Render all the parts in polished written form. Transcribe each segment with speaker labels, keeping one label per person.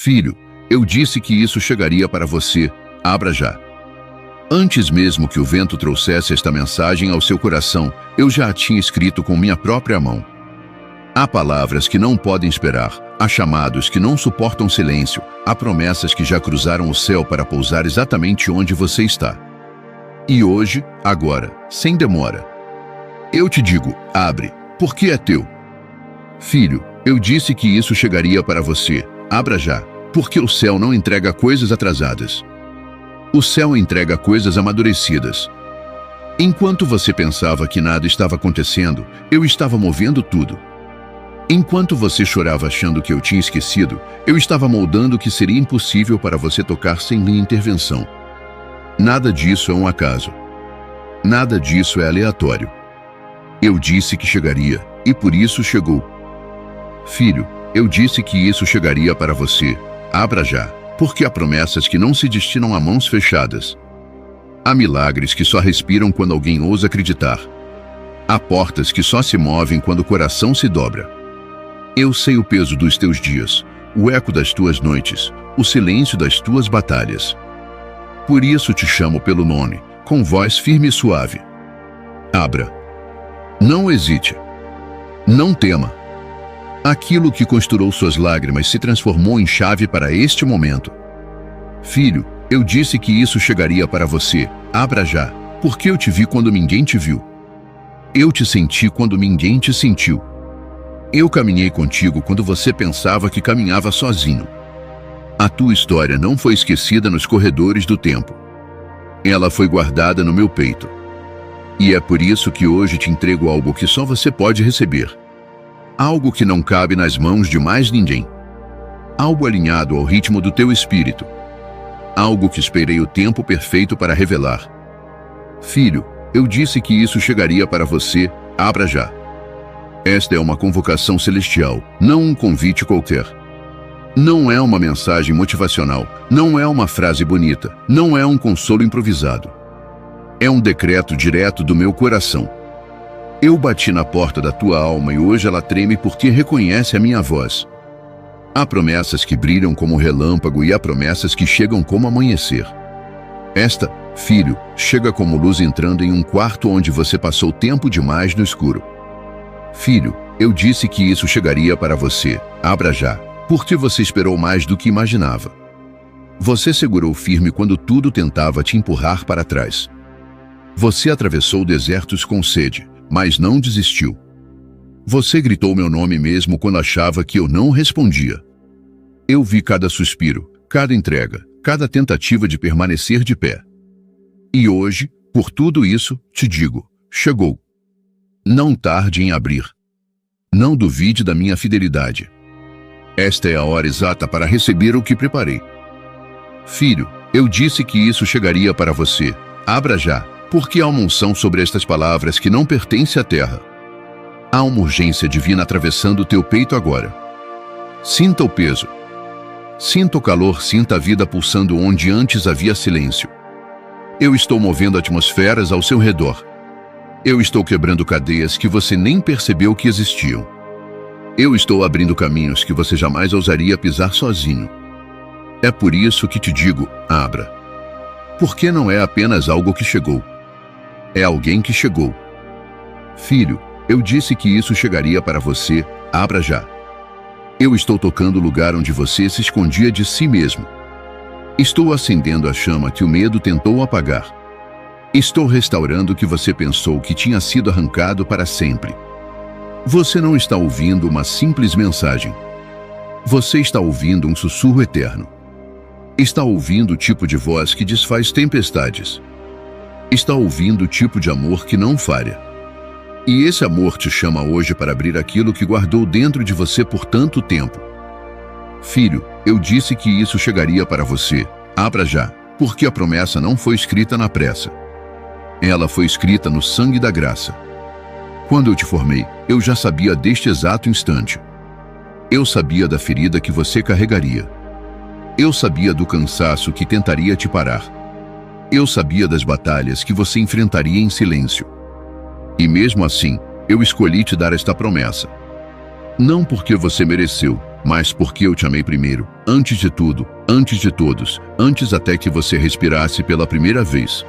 Speaker 1: Filho, eu disse que isso chegaria para você. Abra já. Antes mesmo que o vento trouxesse esta mensagem ao seu coração, eu já a tinha escrito com minha própria mão. Há palavras que não podem esperar, há chamados que não suportam silêncio, há promessas que já cruzaram o céu para pousar exatamente onde você está. E hoje, agora, sem demora, eu te digo, abre, porque é teu. Filho, eu disse que isso chegaria para você. Abra já, porque o céu não entrega coisas atrasadas. O céu entrega coisas amadurecidas. Enquanto você pensava que nada estava acontecendo, eu estava movendo tudo. Enquanto você chorava achando que eu tinha esquecido, eu estava moldando o que seria impossível para você tocar sem minha intervenção. Nada disso é um acaso. Nada disso é aleatório. Eu disse que chegaria, e por isso chegou. Filho, eu disse que isso chegaria para você. Abra já, porque há promessas que não se destinam a mãos fechadas. Há milagres que só respiram quando alguém ousa acreditar. Há portas que só se movem quando o coração se dobra. Eu sei o peso dos teus dias, o eco das tuas noites, o silêncio das tuas batalhas. Por isso te chamo pelo nome, com voz firme e suave. Abra. Não hesite. Não tema. Aquilo que costurou suas lágrimas se transformou em chave para este momento. Filho, eu disse que isso chegaria para você. Abra já, porque eu te vi quando ninguém te viu. Eu te senti quando ninguém te sentiu. Eu caminhei contigo quando você pensava que caminhava sozinho. A tua história não foi esquecida nos corredores do tempo. Ela foi guardada no meu peito. E é por isso que hoje te entrego algo que só você pode receber. Algo que não cabe nas mãos de mais ninguém. Algo alinhado ao ritmo do teu espírito. Algo que esperei o tempo perfeito para revelar. Filho, eu disse que isso chegaria para você. Abra já. Esta é uma convocação celestial, não um convite qualquer. Não é uma mensagem motivacional, não é uma frase bonita, não é um consolo improvisado. É um decreto direto do meu coração. Eu bati na porta da tua alma e hoje ela treme porque reconhece a minha voz. Há promessas que brilham como relâmpago e há promessas que chegam como amanhecer. Esta, filho, chega como luz entrando em um quarto onde você passou tempo demais no escuro. Filho, eu disse que isso chegaria para você. Abra já, porque você esperou mais do que imaginava. Você segurou firme quando tudo tentava te empurrar para trás. Você atravessou desertos com sede, mas não desistiu. Você gritou meu nome mesmo quando achava que eu não respondia. Eu vi cada suspiro, cada entrega, cada tentativa de permanecer de pé. E hoje, por tudo isso, te digo, chegou. Não tarde em abrir. Não duvide da minha fidelidade. Esta é a hora exata para receber o que preparei. Filho, eu disse que isso chegaria para você. Abra já, porque há uma unção sobre estas palavras que não pertence à terra. Há uma urgência divina atravessando o teu peito agora. Sinta o peso. Sinta o calor, sinta a vida pulsando onde antes havia silêncio. Eu estou movendo atmosferas ao seu redor. Eu estou quebrando cadeias que você nem percebeu que existiam. Eu estou abrindo caminhos que você jamais ousaria pisar sozinho. É por isso que te digo, abra. Porque não é apenas algo que chegou. É alguém que chegou. Filho, eu disse que isso chegaria para você. Abra já. Eu estou tocando o lugar onde você se escondia de si mesmo. Estou acendendo a chama que o medo tentou apagar. Estou restaurando o que você pensou que tinha sido arrancado para sempre. Você não está ouvindo uma simples mensagem. Você está ouvindo um sussurro eterno. Está ouvindo o tipo de voz que desfaz tempestades. Está ouvindo o tipo de amor que não falha. E esse amor te chama hoje para abrir aquilo que guardou dentro de você por tanto tempo. Filho, eu disse que isso chegaria para você. Abra já, porque a promessa não foi escrita na pressa. Ela foi escrita no sangue da graça. Quando eu te formei, eu já sabia deste exato instante. Eu sabia da ferida que você carregaria. Eu sabia do cansaço que tentaria te parar. Eu sabia das batalhas que você enfrentaria em silêncio. E mesmo assim, eu escolhi te dar esta promessa. Não porque você mereceu, mas porque eu te amei primeiro, antes de tudo, antes de todos, antes até que você respirasse pela primeira vez.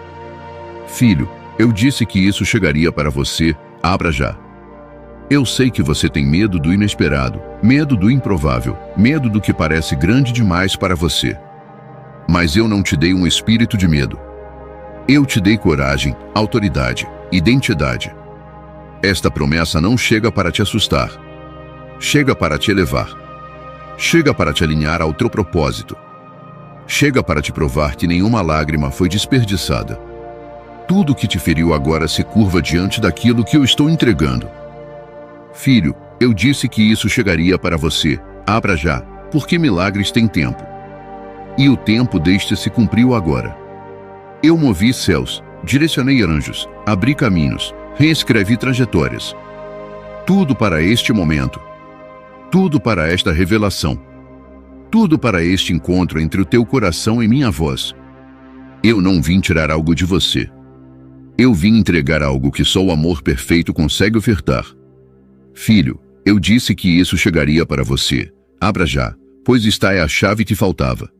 Speaker 1: Filho, eu disse que isso chegaria para você, abra já. Eu sei que você tem medo do inesperado, medo do improvável, medo do que parece grande demais para você. Mas eu não te dei um espírito de medo. Eu te dei coragem, autoridade, identidade. Esta promessa não chega para te assustar. Chega para te elevar. Chega para te alinhar ao teu propósito. Chega para te provar que nenhuma lágrima foi desperdiçada. Tudo que te feriu agora se curva diante daquilo que eu estou entregando. Filho, eu disse que isso chegaria para você, abra já, porque milagres têm tempo. E o tempo deste se cumpriu agora. Eu movi céus, direcionei anjos, abri caminhos, reescrevi trajetórias. Tudo para este momento. Tudo para esta revelação. Tudo para este encontro entre o teu coração e minha voz. Eu não vim tirar algo de você. Eu vim entregar algo que só o amor perfeito consegue ofertar. Filho, eu disse que isso chegaria para você. Abra já, pois esta é a chave que faltava.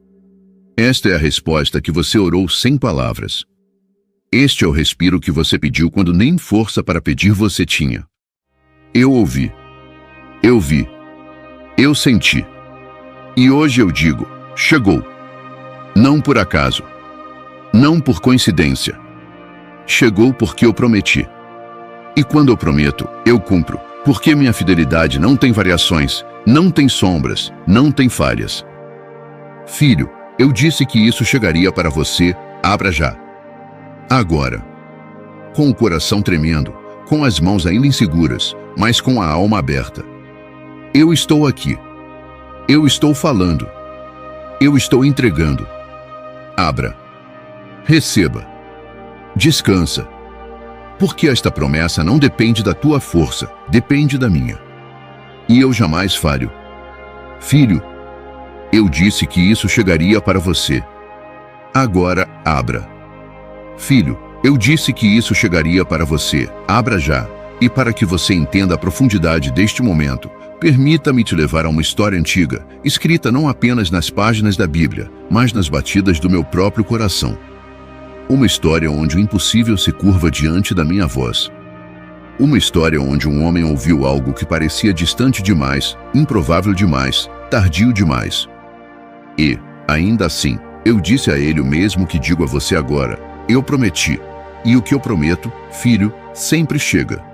Speaker 1: Esta é a resposta que você orou sem palavras. Este é o respiro que você pediu quando nem força para pedir você tinha. Eu ouvi. Eu vi. Eu senti. E hoje eu digo, chegou. Não por acaso. Não por coincidência. Chegou porque eu prometi. E quando eu prometo, eu cumpro. Porque minha fidelidade não tem variações, não tem sombras, não tem falhas. Filho, eu disse que isso chegaria para você, abra já. Agora. Com o coração tremendo, com as mãos ainda inseguras, mas com a alma aberta. Eu estou aqui. Eu estou falando. Eu estou entregando. Abra. Receba. Descansa. Porque esta promessa não depende da tua força, depende da minha. E eu jamais falho. Filho, eu disse que isso chegaria para você. Agora, abra. Filho, eu disse que isso chegaria para você. Abra já. E para que você entenda a profundidade deste momento, permita-me te levar a uma história antiga, escrita não apenas nas páginas da Bíblia, mas nas batidas do meu próprio coração. Uma história onde o impossível se curva diante da minha voz. Uma história onde um homem ouviu algo que parecia distante demais, improvável demais, tardio demais. E, ainda assim, eu disse a ele o mesmo que digo a você agora. Eu prometi. E o que eu prometo, filho, sempre chega.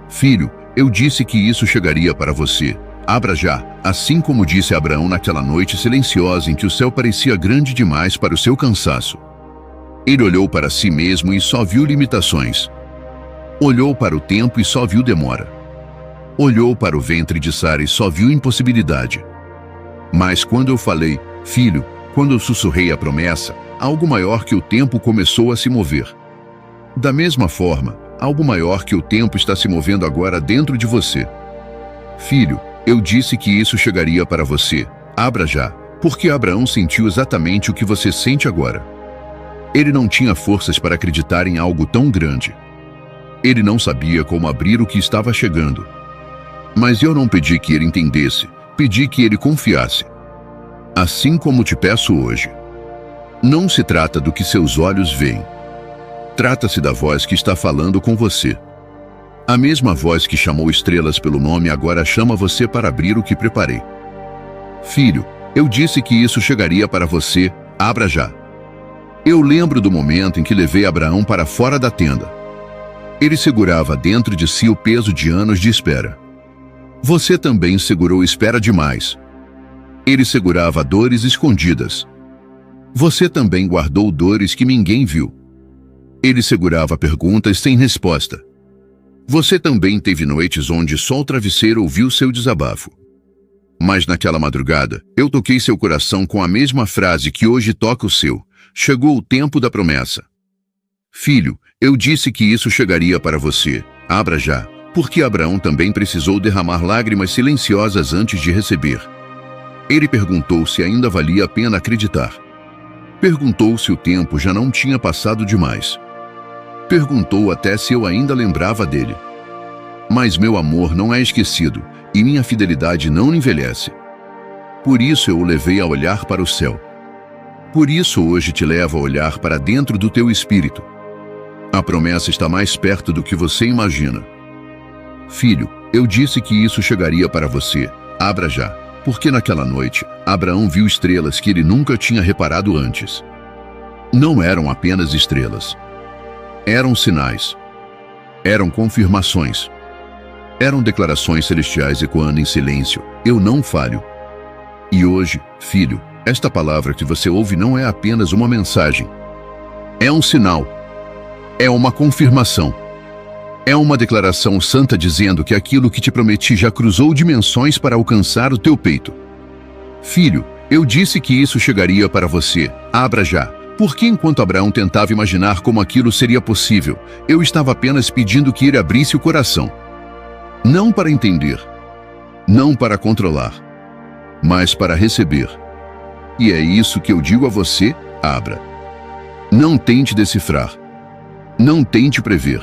Speaker 1: Filho, eu disse que isso chegaria para você. Abra já, assim como disse a Abraão naquela noite silenciosa em que o céu parecia grande demais para o seu cansaço. Ele olhou para si mesmo e só viu limitações. Olhou para o tempo e só viu demora. Olhou para o ventre de Sara e só viu impossibilidade. Mas quando eu falei, filho, quando eu sussurrei a promessa, algo maior que o tempo começou a se mover. Da mesma forma, algo maior que o tempo está se movendo agora dentro de você. Filho, eu disse que isso chegaria para você. Abra já, porque Abraão sentiu exatamente o que você sente agora. Ele não tinha forças para acreditar em algo tão grande. Ele não sabia como abrir o que estava chegando. Mas eu não pedi que ele entendesse, pedi que ele confiasse. Assim como te peço hoje. Não se trata do que seus olhos veem. Trata-se da voz que está falando com você. A mesma voz que chamou estrelas pelo nome agora chama você para abrir o que preparei. Filho, eu disse que isso chegaria para você, abra já. Eu lembro do momento em que levei Abraão para fora da tenda. Ele segurava dentro de si o peso de anos de espera. Você também segurou espera demais. Ele segurava dores escondidas. Você também guardou dores que ninguém viu. Ele segurava perguntas sem resposta. Você também teve noites onde só o travesseiro ouviu seu desabafo. Mas naquela madrugada, eu toquei seu coração com a mesma frase que hoje toca o seu. Chegou o tempo da promessa. Filho, eu disse que isso chegaria para você. Abra já, porque Abraão também precisou derramar lágrimas silenciosas antes de receber. Ele perguntou se ainda valia a pena acreditar. Perguntou se o tempo já não tinha passado demais. Perguntou até se eu ainda lembrava dele. Mas meu amor não é esquecido, e minha fidelidade não envelhece. Por isso eu o levei a olhar para o céu. Por isso hoje te levo a olhar para dentro do teu espírito. A promessa está mais perto do que você imagina. Filho, eu disse que isso chegaria para você. Abra já, porque naquela noite, Abraão viu estrelas que ele nunca tinha reparado antes. Não eram apenas estrelas. Eram sinais. Eram confirmações. Eram declarações celestiais ecoando em silêncio. Eu não falho. E hoje, filho, esta palavra que você ouve não é apenas uma mensagem. É um sinal. É uma confirmação. É uma declaração santa dizendo que aquilo que te prometi já cruzou dimensões para alcançar o teu peito. Filho, eu disse que isso chegaria para você. Abra já. Porque enquanto Abraão tentava imaginar como aquilo seria possível, eu estava apenas pedindo que ele abrisse o coração. Não para entender. Não para controlar. Mas para receber. E é isso que eu digo a você, abra. Não tente decifrar. Não tente prever.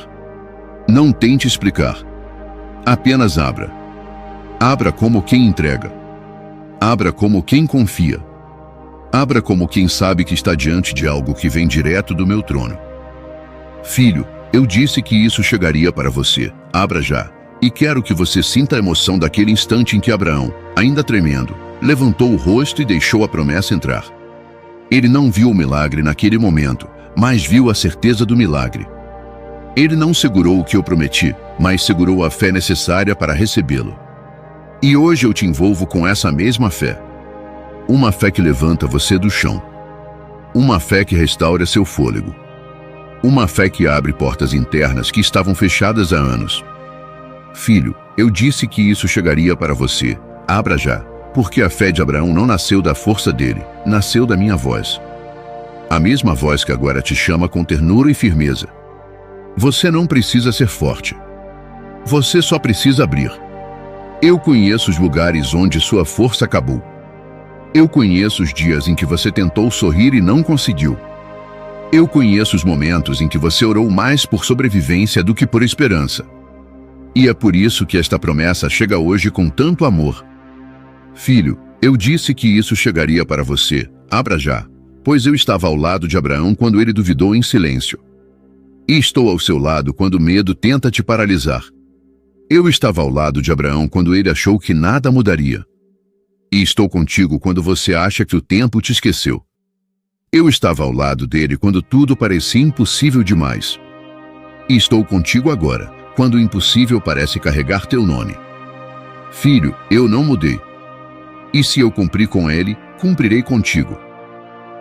Speaker 1: Não tente explicar. Apenas abra. Abra como quem entrega. Abra como quem confia. Abra como quem sabe que está diante de algo que vem direto do meu trono. Filho, eu disse que isso chegaria para você. Abra já. E quero que você sinta a emoção daquele instante em que Abraão, ainda tremendo, levantou o rosto e deixou a promessa entrar. Ele não viu o milagre naquele momento, mas viu a certeza do milagre. Ele não segurou o que eu prometi, mas segurou a fé necessária para recebê-lo. E hoje eu te envolvo com essa mesma fé. Uma fé que levanta você do chão. Uma fé que restaura seu fôlego. Uma fé que abre portas internas que estavam fechadas há anos. Filho, eu disse que isso chegaria para você. Abra já, porque a fé de Abraão não nasceu da força dele, nasceu da minha voz. A mesma voz que agora te chama com ternura e firmeza. Você não precisa ser forte. Você só precisa abrir. Eu conheço os lugares onde sua força acabou. Eu conheço os dias em que você tentou sorrir e não conseguiu. Eu conheço os momentos em que você orou mais por sobrevivência do que por esperança. E é por isso que esta promessa chega hoje com tanto amor. Filho, eu disse que isso chegaria para você. Abra já, pois eu estava ao lado de Abraão quando ele duvidou em silêncio. E estou ao seu lado quando o medo tenta te paralisar. Eu estava ao lado de Abraão quando ele achou que nada mudaria. E estou contigo quando você acha que o tempo te esqueceu. Eu estava ao lado dele quando tudo parecia impossível demais. E estou contigo agora, quando o impossível parece carregar teu nome. Filho, eu não mudei. E se eu cumprir com ele, cumprirei contigo.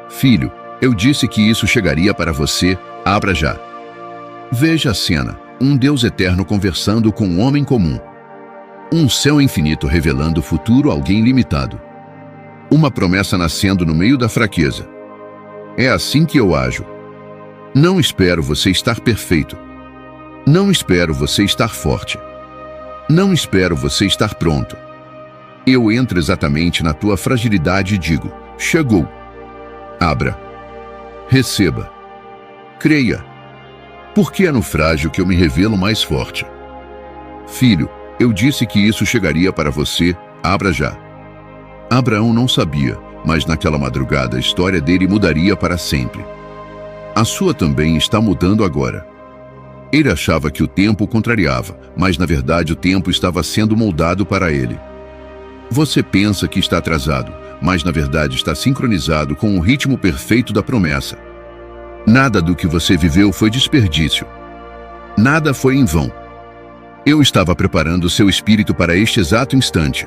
Speaker 1: Filho, eu disse que isso chegaria para você. Abra já. Veja a cena, um Deus eterno conversando com um homem comum. Um céu infinito revelando o futuro a alguém limitado. Uma promessa nascendo no meio da fraqueza. É assim que eu ajo. Não espero você estar perfeito. Não espero você estar forte. Não espero você estar pronto. Eu entro exatamente na tua fragilidade e digo: chegou. Abra. Receba. Creia. Porque é no frágil que eu me revelo mais forte. Filho, eu disse que isso chegaria para você. Abra já. Abraão não sabia, mas naquela madrugada a história dele mudaria para sempre. A sua também está mudando agora. Ele achava que o tempo o contrariava, mas na verdade o tempo estava sendo moldado para ele. Você pensa que está atrasado, mas na verdade está sincronizado com o ritmo perfeito da promessa. Nada do que você viveu foi desperdício. Nada foi em vão. Eu estava preparando seu espírito para este exato instante.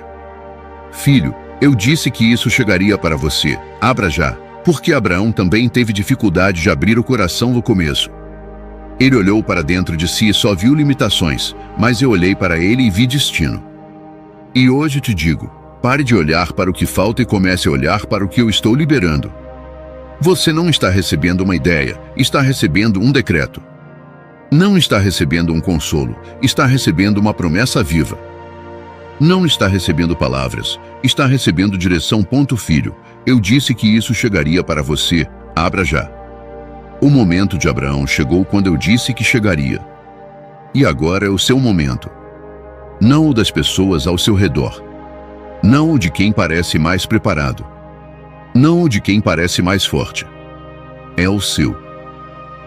Speaker 1: Filho, eu disse que isso chegaria para você. Abra já, porque Abraão também teve dificuldade de abrir o coração no começo. Ele olhou para dentro de si e só viu limitações, mas eu olhei para ele e vi destino. E hoje te digo, pare de olhar para o que falta e comece a olhar para o que eu estou liberando. Você não está recebendo uma ideia, está recebendo um decreto. Não está recebendo um consolo, está recebendo uma promessa viva. Não está recebendo palavras, está recebendo direção. Filho, eu disse que isso chegaria para você. Abra já. O momento de Abraão chegou quando eu disse que chegaria. E agora é o seu momento. Não o das pessoas ao seu redor. Não o de quem parece mais preparado. Não o de quem parece mais forte. É o seu.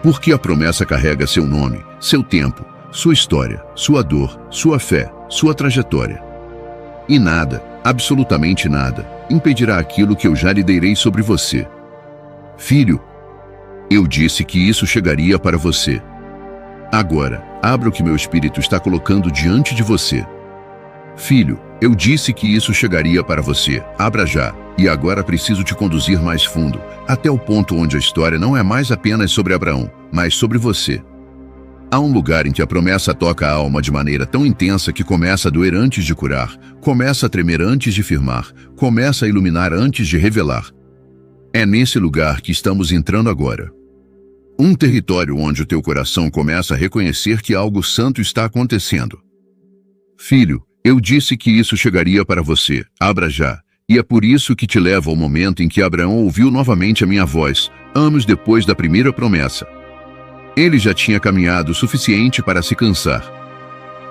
Speaker 1: Porque a promessa carrega seu nome, seu tempo, sua história, sua dor, sua fé, sua trajetória. E nada, absolutamente nada, impedirá aquilo que eu já lhe direi sobre você. Filho, eu disse que isso chegaria para você. Agora, abra o que meu espírito está colocando diante de você. Filho, eu disse que isso chegaria para você. Abra já. E agora preciso te conduzir mais fundo, até o ponto onde a história não é mais apenas sobre Abraão, mas sobre você. Há um lugar em que a promessa toca a alma de maneira tão intensa que começa a doer antes de curar, começa a tremer antes de firmar, começa a iluminar antes de revelar. É nesse lugar que estamos entrando agora. Um território onde o teu coração começa a reconhecer que algo santo está acontecendo. Filho, eu disse que isso chegaria para você. Abra já. E é por isso que te levo ao momento em que Abraão ouviu novamente a minha voz, anos depois da primeira promessa. Ele já tinha caminhado o suficiente para se cansar.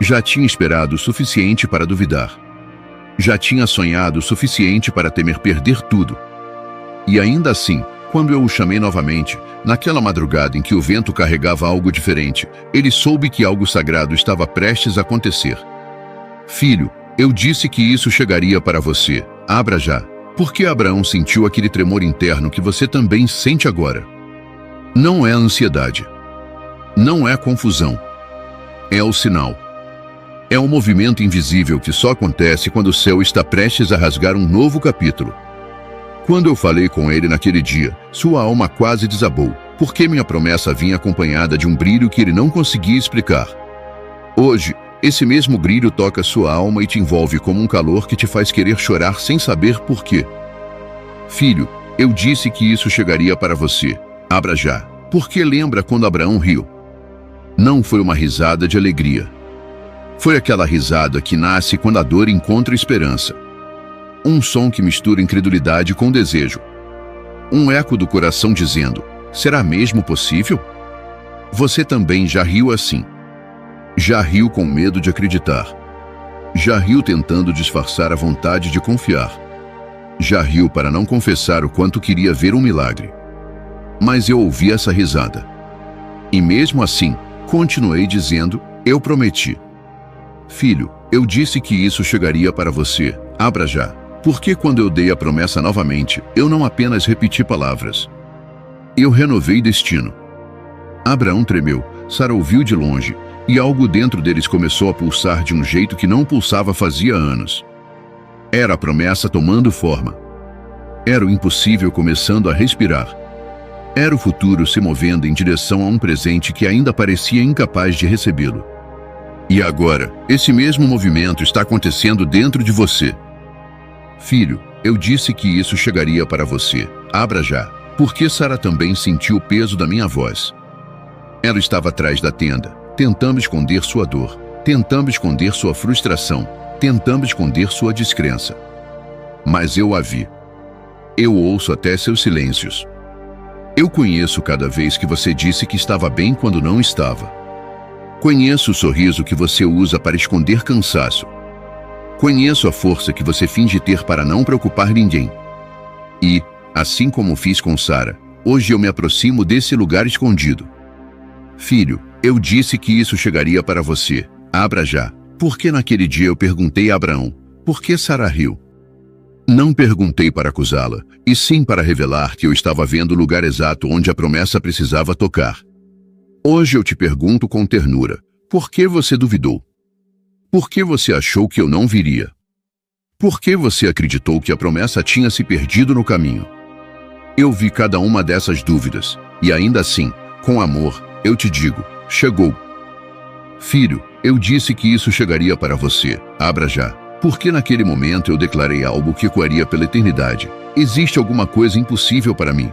Speaker 1: Já tinha esperado o suficiente para duvidar. Já tinha sonhado o suficiente para temer perder tudo. E ainda assim, quando eu o chamei novamente, naquela madrugada em que o vento carregava algo diferente, ele soube que algo sagrado estava prestes a acontecer. Filho, eu disse que isso chegaria para você. Abra já. Porque Abraão sentiu aquele tremor interno que você também sente agora. Não é ansiedade. Não é confusão. É o sinal. É um movimento invisível que só acontece quando o céu está prestes a rasgar um novo capítulo. Quando eu falei com ele naquele dia, sua alma quase desabou, porque minha promessa vinha acompanhada de um brilho que ele não conseguia explicar. Hoje, esse mesmo brilho toca sua alma e te envolve como um calor que te faz querer chorar sem saber por quê. Filho, eu disse que isso chegaria para você. Abra já. Porque lembra quando Abraão riu? Não foi uma risada de alegria. Foi aquela risada que nasce quando a dor encontra esperança. Um som que mistura incredulidade com desejo. Um eco do coração dizendo, será mesmo possível? Você também já riu assim. Já riu com medo de acreditar. Já riu tentando disfarçar a vontade de confiar. Já riu para não confessar o quanto queria ver um milagre. Mas eu ouvi essa risada. E mesmo assim, continuei dizendo, eu prometi. Filho, eu disse que isso chegaria para você. Abra já. Porque quando eu dei a promessa novamente, eu não apenas repeti palavras. Eu renovei destino. Abraão tremeu, Sara ouviu de longe, e algo dentro deles começou a pulsar de um jeito que não pulsava fazia anos. Era a promessa tomando forma. Era o impossível começando a respirar. Era o futuro se movendo em direção a um presente que ainda parecia incapaz de recebê-lo. E agora, esse mesmo movimento está acontecendo dentro de você. Filho, eu disse que isso chegaria para você. Abra já. Porque Sara também sentiu o peso da minha voz. Ela estava atrás da tenda, tentando esconder sua dor, tentando esconder sua frustração, tentando esconder sua descrença. Mas eu a vi. Eu ouço até seus silêncios. Eu conheço cada vez que você disse que estava bem quando não estava. Conheço o sorriso que você usa para esconder cansaço. Conheço a força que você finge ter para não preocupar ninguém. E, assim como fiz com Sara, hoje eu me aproximo desse lugar escondido. Filho, eu disse que isso chegaria para você. Abra já. Porque naquele dia eu perguntei a Abraão, por que Sara riu? Não perguntei para acusá-la, e sim para revelar que eu estava vendo o lugar exato onde a promessa precisava tocar. Hoje eu te pergunto com ternura, por que você duvidou? Por que você achou que eu não viria? Por que você acreditou que a promessa tinha se perdido no caminho? Eu vi cada uma dessas dúvidas, e ainda assim, com amor, eu te digo, chegou. Filho, eu disse que isso chegaria para você. Abra já. Porque naquele momento eu declarei algo que ecoaria pela eternidade. Existe alguma coisa impossível para mim?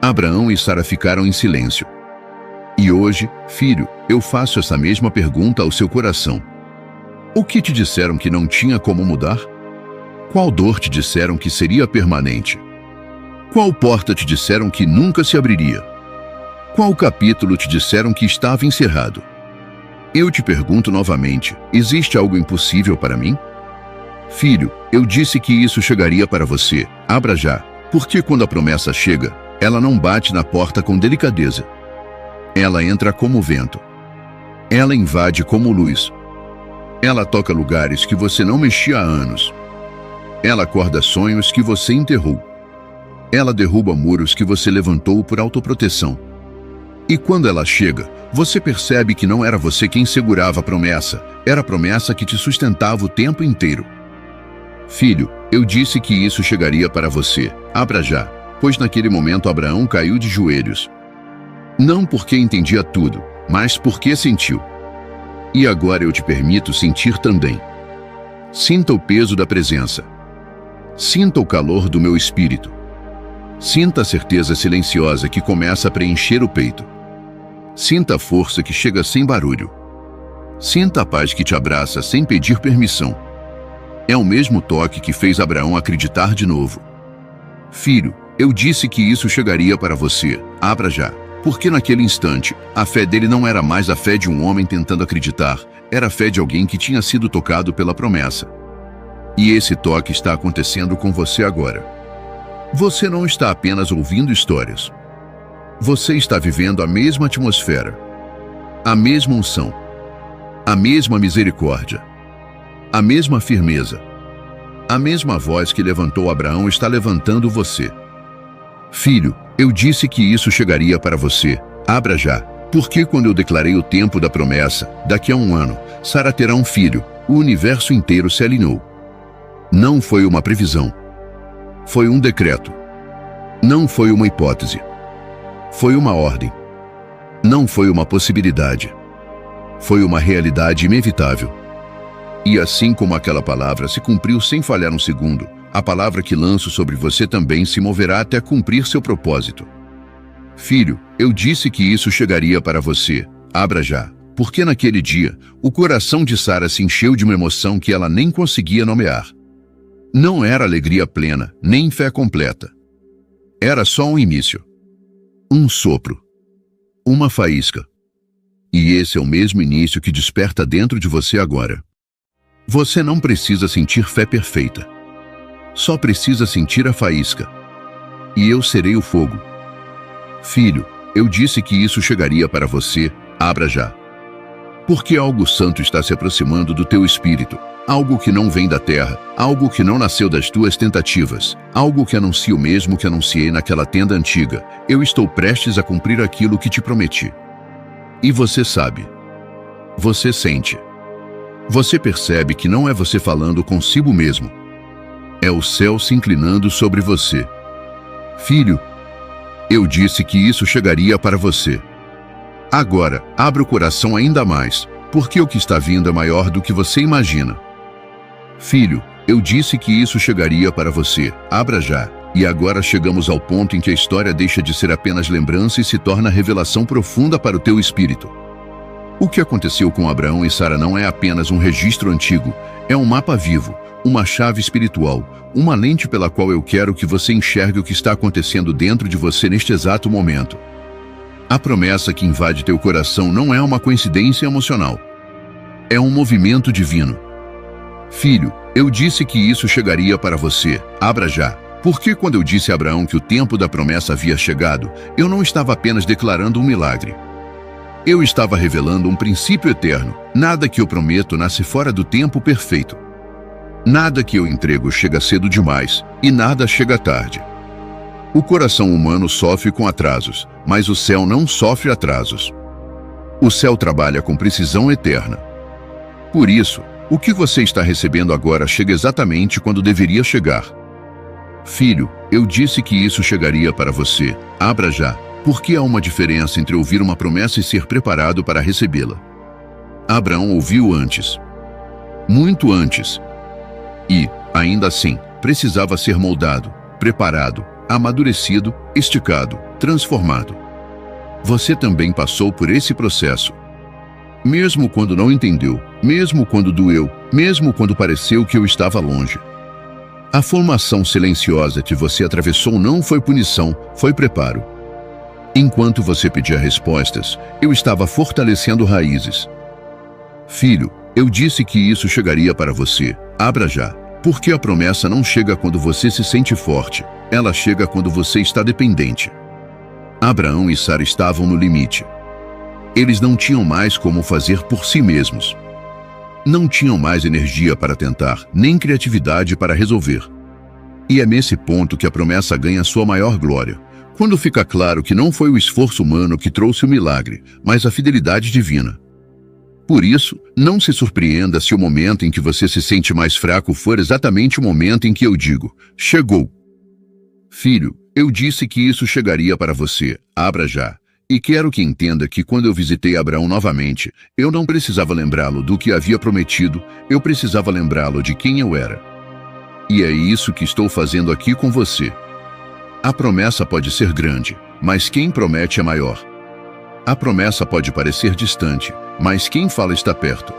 Speaker 1: Abraão e Sara ficaram em silêncio. E hoje, filho, eu faço essa mesma pergunta ao seu coração. O que te disseram que não tinha como mudar? Qual dor te disseram que seria permanente? Qual porta te disseram que nunca se abriria? Qual capítulo te disseram que estava encerrado? Eu te pergunto novamente, existe algo impossível para mim? Filho, eu disse que isso chegaria para você. Abra já, porque quando a promessa chega, ela não bate na porta com delicadeza. Ela entra como vento. Ela invade como luz. Ela toca lugares que você não mexia há anos. Ela acorda sonhos que você enterrou. Ela derruba muros que você levantou por autoproteção. E quando ela chega, você percebe que não era você quem segurava a promessa, era a promessa que te sustentava o tempo inteiro. Filho, eu disse que isso chegaria para você. Abra já, pois naquele momento Abraão caiu de joelhos. Não porque entendia tudo, mas porque sentiu. E agora eu te permito sentir também. Sinta o peso da presença. Sinta o calor do meu espírito. Sinta a certeza silenciosa que começa a preencher o peito. Sinta a força que chega sem barulho. Sinta a paz que te abraça sem pedir permissão. É o mesmo toque que fez Abraão acreditar de novo. Filho, eu disse que isso chegaria para você. Abra já. Porque naquele instante, a fé dele não era mais a fé de um homem tentando acreditar, era a fé de alguém que tinha sido tocado pela promessa. E esse toque está acontecendo com você agora. Você não está apenas ouvindo histórias. Você está vivendo a mesma atmosfera, a mesma unção, a mesma misericórdia, a mesma firmeza. A mesma voz que levantou Abraão está levantando você. Filho, eu disse que isso chegaria para você. Abra já, porque quando eu declarei o tempo da promessa, daqui a 1 ano, Sara terá um filho, o universo inteiro se alinhou. Não foi uma previsão. Foi um decreto. Não foi uma hipótese. Foi uma ordem. Não foi uma possibilidade. Foi uma realidade inevitável. E assim como aquela palavra se cumpriu sem falhar um segundo, a palavra que lanço sobre você também se moverá até cumprir seu propósito. Filho, eu disse que isso chegaria para você. Abra já, porque naquele dia, o coração de Sara se encheu de uma emoção que ela nem conseguia nomear. Não era alegria plena, nem fé completa. Era só um início. Um sopro. Uma faísca. E esse é o mesmo início que desperta dentro de você agora. Você não precisa sentir fé perfeita. Só precisa sentir a faísca. E eu serei o fogo. Filho, eu disse que isso chegaria para você. Abra já. Porque algo santo está se aproximando do teu espírito. Algo que não vem da terra. Algo que não nasceu das tuas tentativas. Algo que anuncia o mesmo que anunciei naquela tenda antiga. Eu estou prestes a cumprir aquilo que te prometi. E você sabe. Você sente. Você percebe que não é você falando consigo mesmo. É o céu se inclinando sobre você. Filho, eu disse que isso chegaria para você. Agora, abra o coração ainda mais, porque o que está vindo é maior do que você imagina. Filho, eu disse que isso chegaria para você. Abra já. E agora chegamos ao ponto em que a história deixa de ser apenas lembrança e se torna revelação profunda para o teu espírito. O que aconteceu com Abraão e Sara não é apenas um registro antigo, é um mapa vivo, uma chave espiritual, uma lente pela qual eu quero que você enxergue o que está acontecendo dentro de você neste exato momento. A promessa que invade teu coração não é uma coincidência emocional. É um movimento divino. Filho, eu disse que isso chegaria para você. Abra já. Porque quando eu disse a Abraão que o tempo da promessa havia chegado, eu não estava apenas declarando um milagre. Eu estava revelando um princípio eterno. Nada que eu prometo nasce fora do tempo perfeito. Nada que eu entrego chega cedo demais, e nada chega tarde. O coração humano sofre com atrasos, mas o céu não sofre atrasos. O céu trabalha com precisão eterna. Por isso, o que você está recebendo agora chega exatamente quando deveria chegar. Filho, eu disse que isso chegaria para você. Abra já. Porque há uma diferença entre ouvir uma promessa e ser preparado para recebê-la. Abraão ouviu antes. Muito antes. E, ainda assim, precisava ser moldado, preparado, amadurecido, esticado, transformado. Você também passou por esse processo. Mesmo quando não entendeu, mesmo quando doeu, mesmo quando pareceu que eu estava longe. A formação silenciosa que você atravessou não foi punição, foi preparo. Enquanto você pedia respostas, eu estava fortalecendo raízes. Filho, eu disse que isso chegaria para você. Abra já. Porque a promessa não chega quando você se sente forte, ela chega quando você está dependente. Abraão e Sara estavam no limite. Eles não tinham mais como fazer por si mesmos. Não tinham mais energia para tentar, nem criatividade para resolver. E é nesse ponto que a promessa ganha sua maior glória, quando fica claro que não foi o esforço humano que trouxe o milagre, mas a fidelidade divina. Por isso, não se surpreenda se o momento em que você se sente mais fraco for exatamente o momento em que eu digo, chegou. Filho, eu disse que isso chegaria para você, abra já. E quero que entenda que quando eu visitei Abraão novamente, eu não precisava lembrá-lo do que havia prometido, eu precisava lembrá-lo de quem eu era. E é isso que estou fazendo aqui com você. A promessa pode ser grande, mas quem promete é maior. A promessa pode parecer distante, mas quem fala está perto.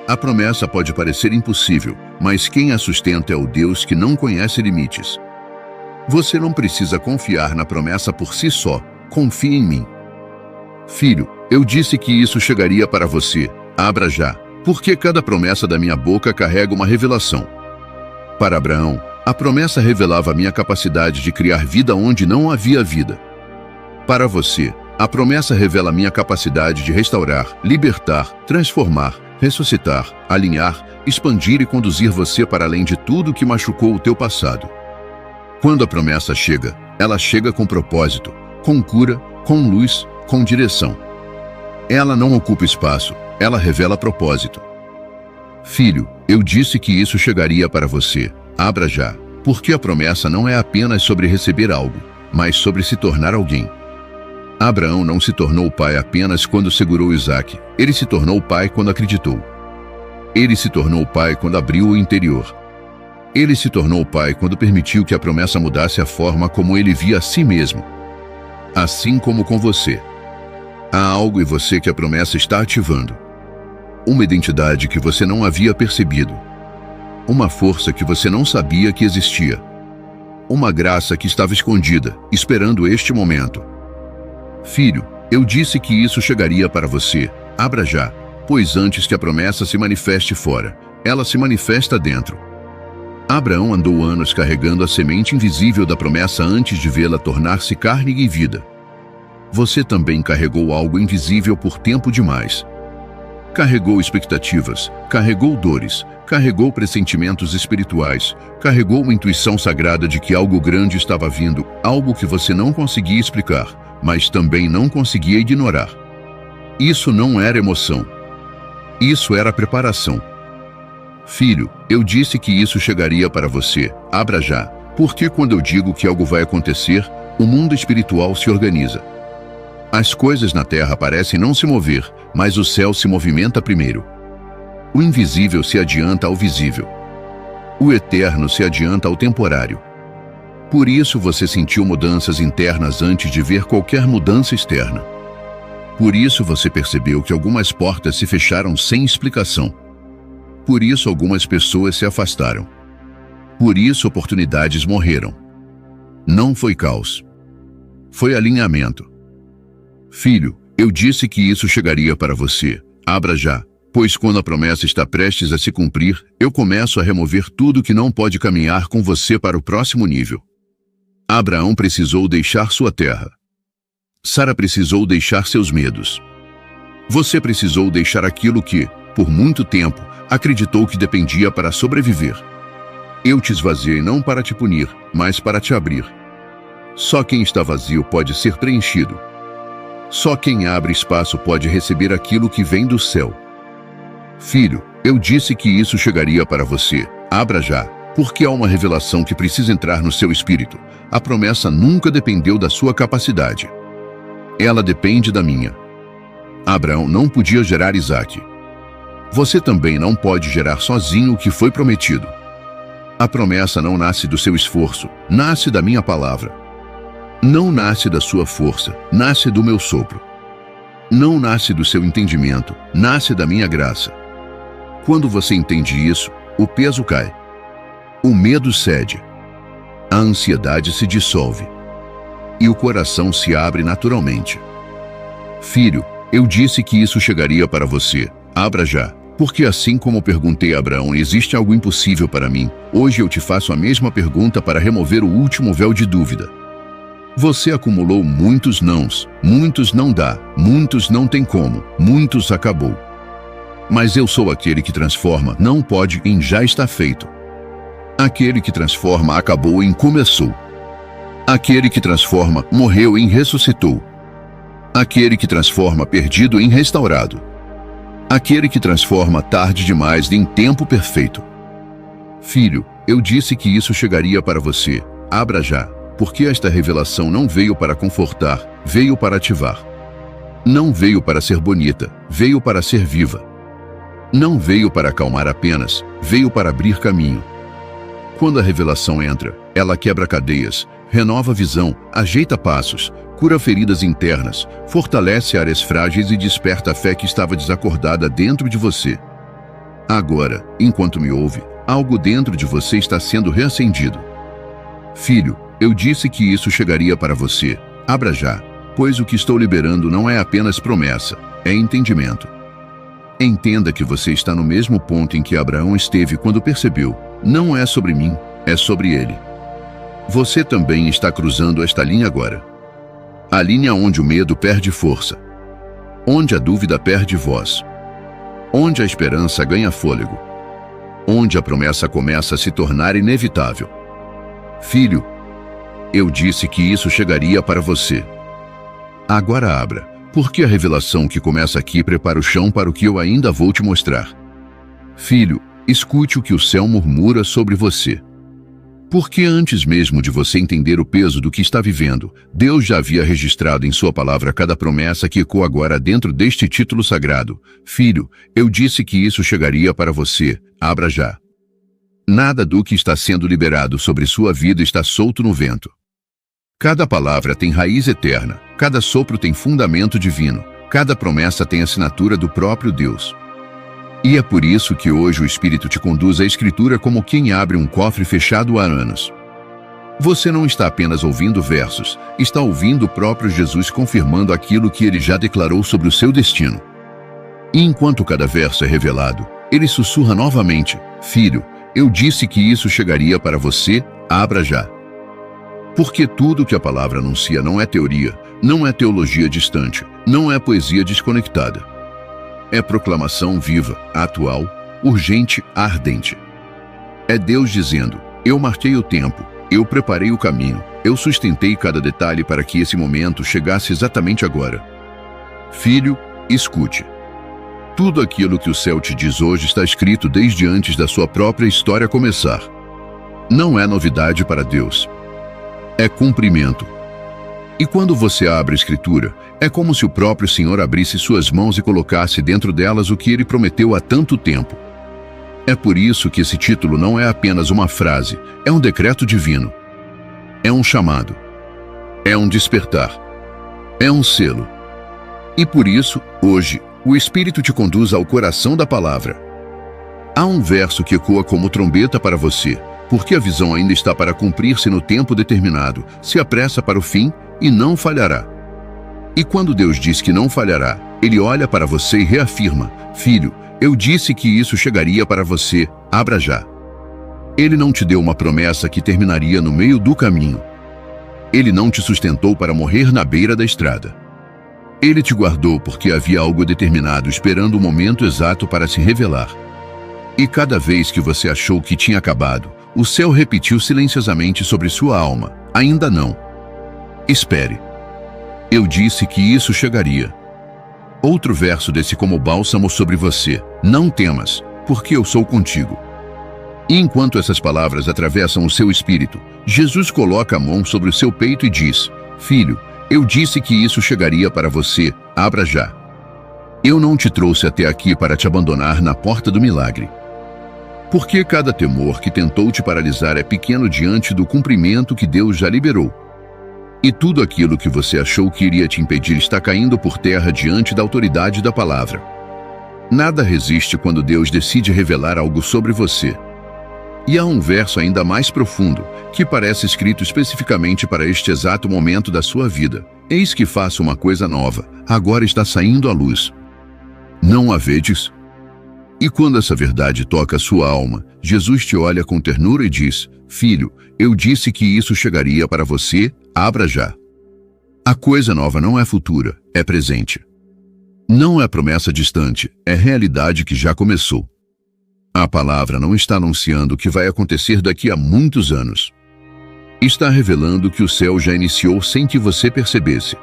Speaker 1: A promessa pode parecer impossível, mas quem a sustenta é o Deus que não conhece limites. Você não precisa confiar na promessa por si só, confie em mim. Filho, eu disse que isso chegaria para você, abra já, porque cada promessa da minha boca carrega uma revelação. Para Abraão, a promessa revelava a minha capacidade de criar vida onde não havia vida. Para você, a promessa revela a minha capacidade de restaurar, libertar, transformar, ressuscitar, alinhar, expandir e conduzir você para além de tudo que machucou o teu passado. Quando a promessa chega, ela chega com propósito, com cura, com luz, com direção. Ela não ocupa espaço, ela revela propósito. Filho, eu disse que isso chegaria para você, abra já, porque a promessa não é apenas sobre receber algo, mas sobre se tornar alguém. Abraão não se tornou pai apenas quando segurou Isaque, ele se tornou pai quando acreditou. Ele se tornou pai quando abriu o interior. Ele se tornou pai quando permitiu que a promessa mudasse a forma como ele via a si mesmo. Assim como com você. Há algo em você que a promessa está ativando. Uma identidade que você não havia percebido. Uma força que você não sabia que existia. Uma graça que estava escondida, esperando este momento. Filho, eu disse que isso chegaria para você, abra já, pois antes que a promessa se manifeste fora, ela se manifesta dentro. Abraão andou anos carregando a semente invisível da promessa antes de vê-la tornar-se carne e vida. Você também carregou algo invisível por tempo demais. Carregou expectativas, carregou dores, carregou pressentimentos espirituais, carregou uma intuição sagrada de que algo grande estava vindo, algo que você não conseguia explicar, mas também não conseguia ignorar. Isso não era emoção. Isso era preparação. Filho, eu disse que isso chegaria para você, abra já, porque quando eu digo que algo vai acontecer, o mundo espiritual se organiza. As coisas na terra parecem não se mover, mas o céu se movimenta primeiro. O invisível se adianta ao visível. O eterno se adianta ao temporário. Por isso você sentiu mudanças internas antes de ver qualquer mudança externa. Por isso você percebeu que algumas portas se fecharam sem explicação. Por isso algumas pessoas se afastaram. Por isso oportunidades morreram. Não foi caos. Foi alinhamento. Filho, eu disse que isso chegaria para você, abra já, pois quando a promessa está prestes a se cumprir, eu começo a remover tudo que não pode caminhar com você para o próximo nível. Abraão precisou deixar sua terra. Sara precisou deixar seus medos. Você precisou deixar aquilo que, por muito tempo, acreditou que dependia para sobreviver. Eu te esvaziei não para te punir, mas para te abrir. Só quem está vazio pode ser preenchido. Só quem abre espaço pode receber aquilo que vem do céu. Filho, eu disse que isso chegaria para você, abra já, porque há uma revelação que precisa entrar no seu espírito. A promessa nunca dependeu da sua capacidade. Ela depende da minha. Abraão não podia gerar Isaque. Você também não pode gerar sozinho o que foi prometido. A promessa não nasce do seu esforço, nasce da minha palavra. Não nasce da sua força, nasce do meu sopro. Não nasce do seu entendimento, nasce da minha graça. Quando você entende isso, o peso cai. O medo cede. A ansiedade se dissolve. E o coração se abre naturalmente. Filho, eu disse que isso chegaria para você, abra já, Porque assim como perguntei a Abraão, existe algo impossível para mim, hoje eu te faço a mesma pergunta para remover o último véu de dúvida. Você acumulou muitos nãos, muitos não dá, muitos não tem como, muitos acabou. Mas eu sou aquele que transforma, não pode em já está feito. Aquele que transforma acabou em começou. Aquele que transforma morreu em ressuscitou. Aquele que transforma perdido em restaurado. Aquele que transforma tarde demais em tempo perfeito. Filho, eu disse que isso chegaria para você. Abra já, porque esta revelação não veio para confortar, veio para ativar. Não veio para ser bonita, veio para ser viva. Não veio para acalmar apenas, veio para abrir caminho. Quando a revelação entra, ela quebra cadeias, renova a visão, ajeita passos, cura feridas internas, fortalece áreas frágeis e desperta a fé que estava desacordada dentro de você. Agora, enquanto me ouve, algo dentro de você está sendo reacendido. Filho, eu disse que isso chegaria para você. Abra já, pois o que estou liberando não é apenas promessa, é entendimento. Entenda que você está no mesmo ponto em que Abraão esteve quando percebeu, não é sobre mim, é sobre ele. Você também está cruzando esta linha agora. A linha onde o medo perde força, onde a dúvida perde voz, onde a esperança ganha fôlego, onde a promessa começa a se tornar inevitável. Filho, eu disse que isso chegaria para você. Agora abra, porque a revelação que começa aqui prepara o chão para o que eu ainda vou te mostrar. Filho, escute o que o céu murmura sobre você. Porque antes mesmo de você entender o peso do que está vivendo, Deus já havia registrado em sua palavra cada promessa que ecoa agora dentro deste título sagrado. Filho, eu disse que isso chegaria para você. Abra já. Nada do que está sendo liberado sobre sua vida está solto no vento. Cada palavra tem raiz eterna, cada sopro tem fundamento divino, cada promessa tem assinatura do próprio Deus. E é por isso que hoje o Espírito te conduz à Escritura como quem abre um cofre fechado há anos. Você não está apenas ouvindo versos, está ouvindo o próprio Jesus confirmando aquilo que ele já declarou sobre o seu destino. E enquanto cada verso é revelado, ele sussurra novamente: Filho, eu disse que isso chegaria para você, abra já. Porque tudo que a palavra anuncia não é teoria, não é teologia distante, não é poesia desconectada. É proclamação viva, atual, urgente, ardente. É Deus dizendo: eu marquei o tempo, eu preparei o caminho, eu sustentei cada detalhe para que esse momento chegasse exatamente agora. Filho, escute. Tudo aquilo que o céu te diz hoje está escrito desde antes da sua própria história começar. Não é novidade para Deus. É cumprimento. E quando você abre a Escritura, é como se o próprio Senhor abrisse suas mãos e colocasse dentro delas o que ele prometeu há tanto tempo. É por isso que esse título não é apenas uma frase, é um decreto divino. É um chamado. É um despertar. É um selo. E por isso, hoje, o Espírito te conduz ao coração da palavra. Há um verso que ecoa como trombeta para você, porque a visão ainda está para cumprir-se no tempo determinado, se apressa para o fim e não falhará. E quando Deus diz que não falhará, ele olha para você e reafirma: Filho, eu disse que isso chegaria para você, abra já. Ele não te deu uma promessa que terminaria no meio do caminho. Ele não te sustentou para morrer na beira da estrada. Ele te guardou porque havia algo determinado esperando o momento exato para se revelar. E cada vez que você achou que tinha acabado, o céu repetiu silenciosamente sobre sua alma: ainda não. Espere. Eu disse que isso chegaria. Outro verso desce como bálsamo sobre você: não temas, porque eu sou contigo. E enquanto essas palavras atravessam o seu espírito, Jesus coloca a mão sobre o seu peito e diz: Filho, eu disse que isso chegaria para você, abra já. Eu não te trouxe até aqui para te abandonar na porta do milagre. Porque cada temor que tentou te paralisar é pequeno diante do cumprimento que Deus já liberou. E tudo aquilo que você achou que iria te impedir está caindo por terra diante da autoridade da palavra. Nada resiste quando Deus decide revelar algo sobre você. E há um verso ainda mais profundo, que parece escrito especificamente para este exato momento da sua vida: eis que faço uma coisa nova, agora está saindo à luz. Não a vedes? E quando essa verdade toca a sua alma, Jesus te olha com ternura e diz: Filho, eu disse que isso chegaria para você, abra já. A coisa nova não é futura, é presente. Não é promessa distante, é realidade que já começou. A palavra não está anunciando o que vai acontecer daqui a muitos anos. Está revelando que o céu já iniciou sem que você percebesse.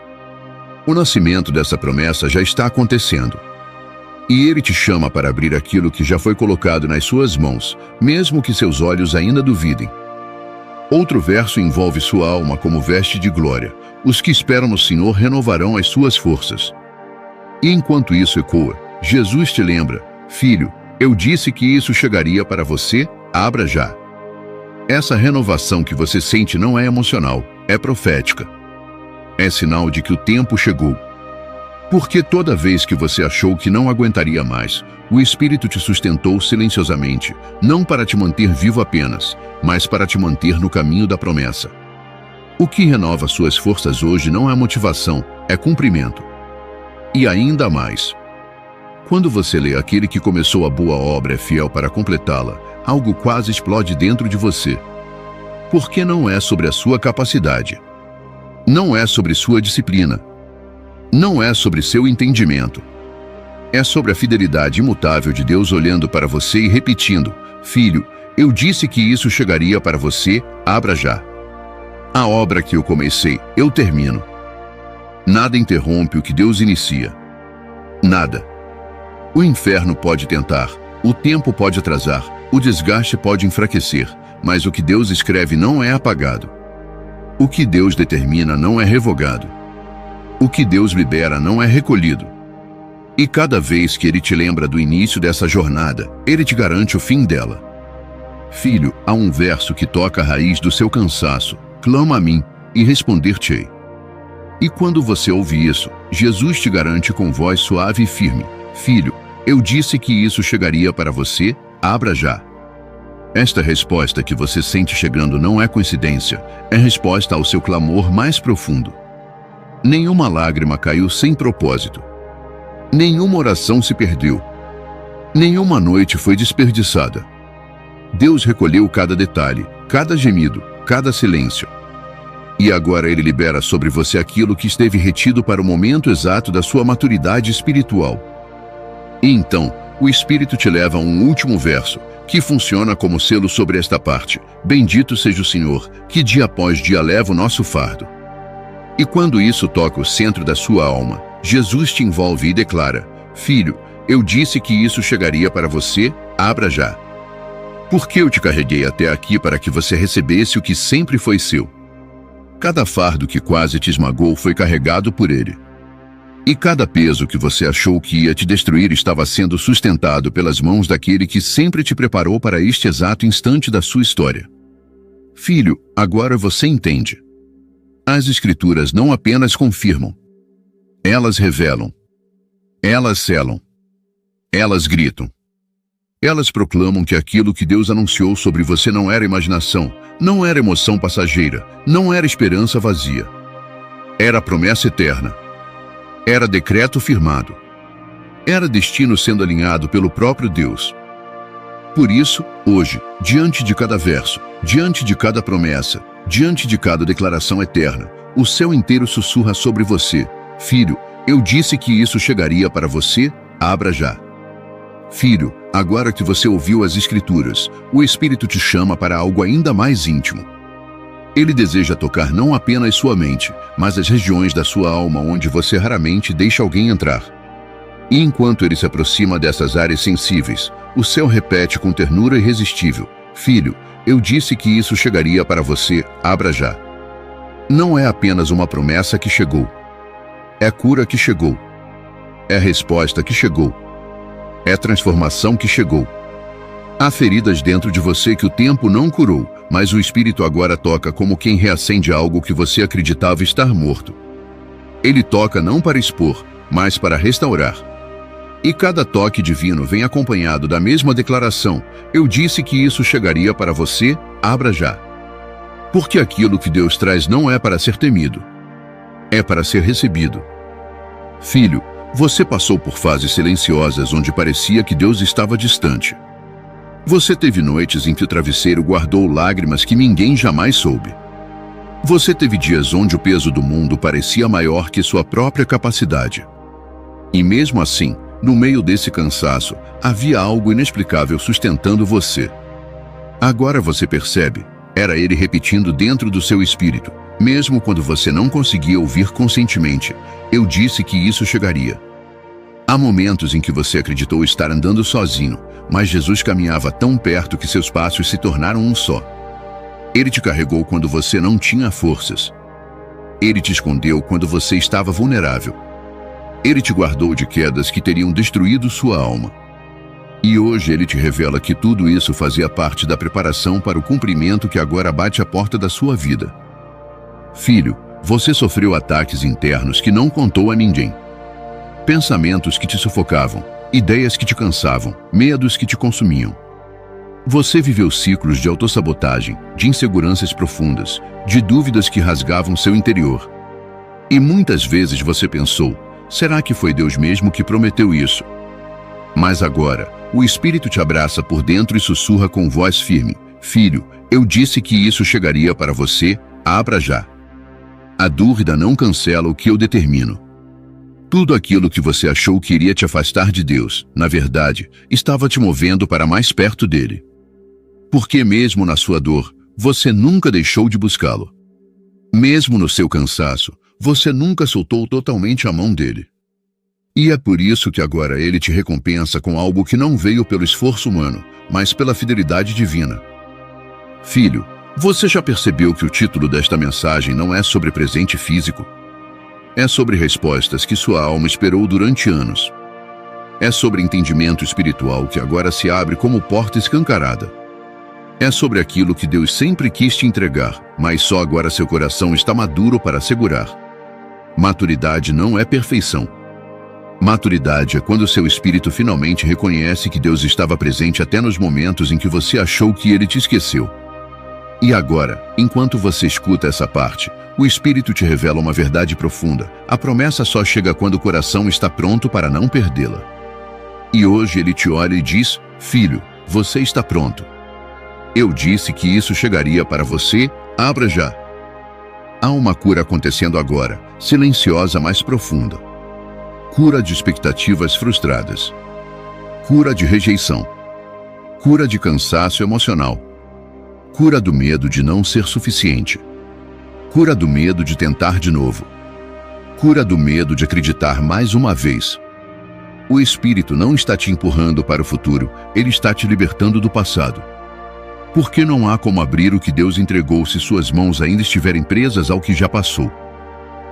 Speaker 1: O nascimento dessa promessa já está acontecendo. E ele te chama para abrir aquilo que já foi colocado nas suas mãos, mesmo que seus olhos ainda duvidem. Outro verso envolve sua alma como veste de glória. Os que esperam no Senhor renovarão as suas forças. E enquanto isso ecoa, Jesus te lembra: Filho, eu disse que isso chegaria para você, abra já. Essa renovação que você sente não é emocional, é profética. É sinal de que o tempo chegou. Porque toda vez que você achou que não aguentaria mais, o Espírito te sustentou silenciosamente, não para te manter vivo apenas, mas para te manter no caminho da promessa. O que renova suas forças hoje não é motivação, é cumprimento. E ainda mais. Quando você lê: aquele que começou a boa obra é fiel para completá-la, algo quase explode dentro de você. Porque não é sobre a sua capacidade. Não é sobre sua disciplina. Não é sobre seu entendimento. É sobre a fidelidade imutável de Deus olhando para você e repetindo: Filho, eu disse que isso chegaria para você, abra já. A obra que eu comecei, eu termino. Nada interrompe o que Deus inicia. Nada. O inferno pode tentar, o tempo pode atrasar, o desgaste pode enfraquecer, mas o que Deus escreve não é apagado. O que Deus determina não é revogado. O que Deus libera não é recolhido. E cada vez que Ele te lembra do início dessa jornada, Ele te garante o fim dela. Filho, há um verso que toca a raiz do seu cansaço: clama a mim, e responder-te-ei. E quando você ouve isso, Jesus te garante com voz suave e firme: Filho, eu disse que isso chegaria para você, abra já. Esta resposta que você sente chegando não é coincidência, é resposta ao seu clamor mais profundo. Nenhuma lágrima caiu sem propósito. Nenhuma oração se perdeu. Nenhuma noite foi desperdiçada. Deus recolheu cada detalhe, cada gemido, cada silêncio. E agora Ele libera sobre você aquilo que esteve retido para o momento exato da sua maturidade espiritual. E então, o Espírito te leva a um último verso, que funciona como selo sobre esta parte: Bendito seja o Senhor, que dia após dia leva o nosso fardo. E quando isso toca o centro da sua alma, Jesus te envolve e declara: Filho, eu disse que isso chegaria para você, abra já. Porque eu te carreguei até aqui para que você recebesse o que sempre foi seu. Cada fardo que quase te esmagou foi carregado por Ele. E cada peso que você achou que ia te destruir estava sendo sustentado pelas mãos daquele que sempre te preparou para este exato instante da sua história. Filho, agora você entende. As Escrituras não apenas confirmam. Elas revelam. Elas selam. Elas gritam. Elas proclamam que aquilo que Deus anunciou sobre você não era imaginação, não era emoção passageira, não era esperança vazia. Era promessa eterna. Era decreto firmado. Era destino sendo alinhado pelo próprio Deus. Por isso, hoje, diante de cada verso, diante de cada promessa, diante de cada declaração eterna, o céu inteiro sussurra sobre você: Filho, eu disse que isso chegaria para você, abra já. Filho, agora que você ouviu as Escrituras, o Espírito te chama para algo ainda mais íntimo. Ele deseja tocar não apenas sua mente, mas as regiões da sua alma onde você raramente deixa alguém entrar. E enquanto ele se aproxima dessas áreas sensíveis, o céu repete com ternura irresistível: Filho, eu disse que isso chegaria para você, abra já. Não é apenas uma promessa que chegou. É cura que chegou. É resposta que chegou. É transformação que chegou. Há feridas dentro de você que o tempo não curou, mas o Espírito agora toca como quem reacende algo que você acreditava estar morto. Ele toca não para expor, mas para restaurar. E cada toque divino vem acompanhado da mesma declaração: eu disse que isso chegaria para você, abra já. Porque aquilo que Deus traz não é para ser temido, é para ser recebido. Filho, Você passou por fases silenciosas onde parecia que Deus estava distante. Você teve noites em que o travesseiro guardou lágrimas que ninguém jamais soube. Você teve dias onde o peso do mundo parecia maior que sua própria capacidade. E mesmo assim, no meio desse cansaço, havia algo inexplicável sustentando você. Agora você percebe, era ele repetindo dentro do seu espírito, mesmo quando você não conseguia ouvir conscientemente: eu disse que isso chegaria. Há momentos em que você acreditou estar andando sozinho, mas Jesus caminhava tão perto que seus passos se tornaram um só. Ele te carregou quando você não tinha forças. Ele te escondeu quando você estava vulnerável. Ele te guardou de quedas que teriam destruído sua alma. E hoje ele te revela que tudo isso fazia parte da preparação para o cumprimento que agora bate à porta da sua vida. Filho, você sofreu ataques internos que não contou a ninguém. Pensamentos que te sufocavam, ideias que te cansavam, medos que te consumiam. Você viveu ciclos de autossabotagem, de inseguranças profundas, de dúvidas que rasgavam seu interior. E muitas vezes você pensou: será que foi Deus mesmo que prometeu isso? Mas agora, o Espírito te abraça por dentro e sussurra com voz firme: filho, eu disse que isso chegaria para você, abra já. A dúvida não cancela o que eu determino. Tudo aquilo que você achou que iria te afastar de Deus, na verdade, estava te movendo para mais perto dele. Porque mesmo na sua dor, você nunca deixou de buscá-lo. Mesmo no seu cansaço, você nunca soltou totalmente a mão dele. E é por isso que agora ele te recompensa com algo que não veio pelo esforço humano, mas pela fidelidade divina. Filho, você já percebeu que o título desta mensagem não é sobre presente físico? É sobre respostas que sua alma esperou durante anos. É sobre entendimento espiritual que agora se abre como porta escancarada. É sobre aquilo que Deus sempre quis te entregar, mas só agora seu coração está maduro para segurar. Maturidade não é perfeição. Maturidade é quando seu espírito finalmente reconhece que Deus estava presente até nos momentos em que você achou que ele te esqueceu. E agora, enquanto você escuta essa parte, o Espírito te revela uma verdade profunda. A promessa só chega quando o coração está pronto para não perdê-la. E hoje ele te olha e diz: filho, você está pronto. Eu disse que isso chegaria para você, abra já. Há uma cura acontecendo agora, silenciosa, mas profunda. Cura de expectativas frustradas. Cura de rejeição. Cura de cansaço emocional. Cura do medo de não ser suficiente. Cura do medo de tentar de novo. Cura do medo de acreditar mais uma vez. O Espírito não está te empurrando para o futuro, ele está te libertando do passado. Porque não há como abrir o que Deus entregou se suas mãos ainda estiverem presas ao que já passou.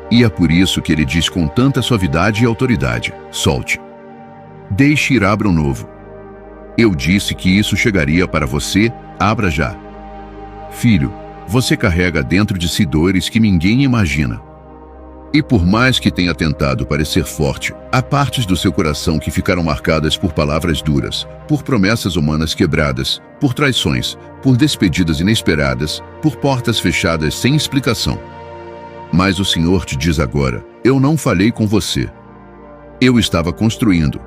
Speaker 1: E é por isso que ele diz com tanta suavidade e autoridade: solte. Deixe ir, abra um novo. Eu disse que isso chegaria para você, abra já. Filho, você carrega dentro de si dores que ninguém imagina. E por mais que tenha tentado parecer forte, há partes do seu coração que ficaram marcadas por palavras duras, por promessas humanas quebradas, por traições, por despedidas inesperadas, por portas fechadas sem explicação. Mas o Senhor te diz agora: eu não falhei com você. Eu estava construindo.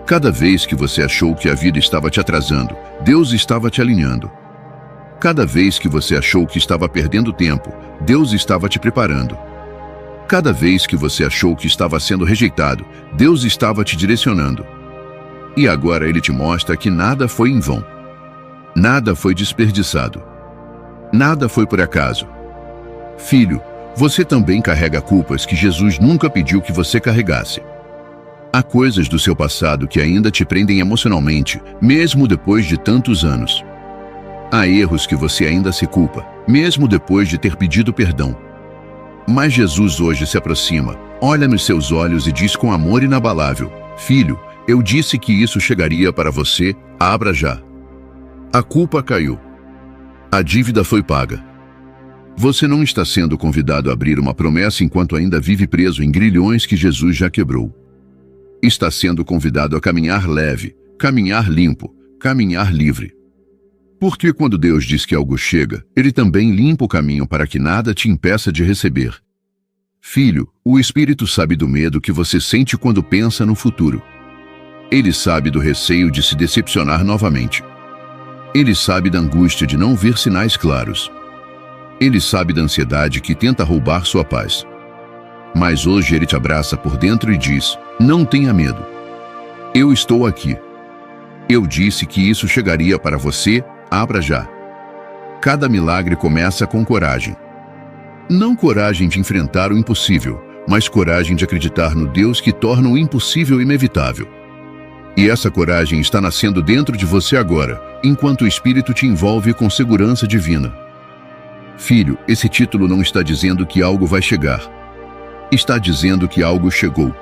Speaker 1: Cada vez que você achou que a vida estava te atrasando, Deus estava te alinhando. Cada vez que você achou que estava perdendo tempo, Deus estava te preparando. Cada vez que você achou que estava sendo rejeitado, Deus estava te direcionando. E agora ele te mostra que nada foi em vão. Nada foi desperdiçado. Nada foi por acaso. Filho, você também carrega culpas que Jesus nunca pediu que você carregasse. Há coisas do seu passado que ainda te prendem emocionalmente, mesmo depois de tantos anos. Há erros que você ainda se culpa, mesmo depois de ter pedido perdão. Mas Jesus hoje se aproxima, olha nos seus olhos e diz com amor inabalável: filho, eu disse que isso chegaria para você, abra já. A culpa caiu. A dívida foi paga. Você não está sendo convidado a abrir uma promessa enquanto ainda vive preso em grilhões que Jesus já quebrou. Está sendo convidado a caminhar leve, caminhar limpo, caminhar livre. Porque quando Deus diz que algo chega, ele também limpa o caminho para que nada te impeça de receber. Filho, o Espírito sabe do medo que você sente quando pensa no futuro. Ele sabe do receio de se decepcionar novamente. Ele sabe da angústia de não ver sinais claros. Ele sabe da ansiedade que tenta roubar sua paz. Mas hoje ele te abraça por dentro e diz: não tenha medo. Eu estou aqui. Eu disse que isso chegaria para você, abra já. Cada milagre começa com coragem. Não coragem de enfrentar o impossível, mas coragem de acreditar no Deus que torna o impossível inevitável. E essa coragem está nascendo dentro de você agora, enquanto o Espírito te envolve com segurança divina. Filho, esse título não está dizendo que algo vai chegar. Está dizendo que algo chegou.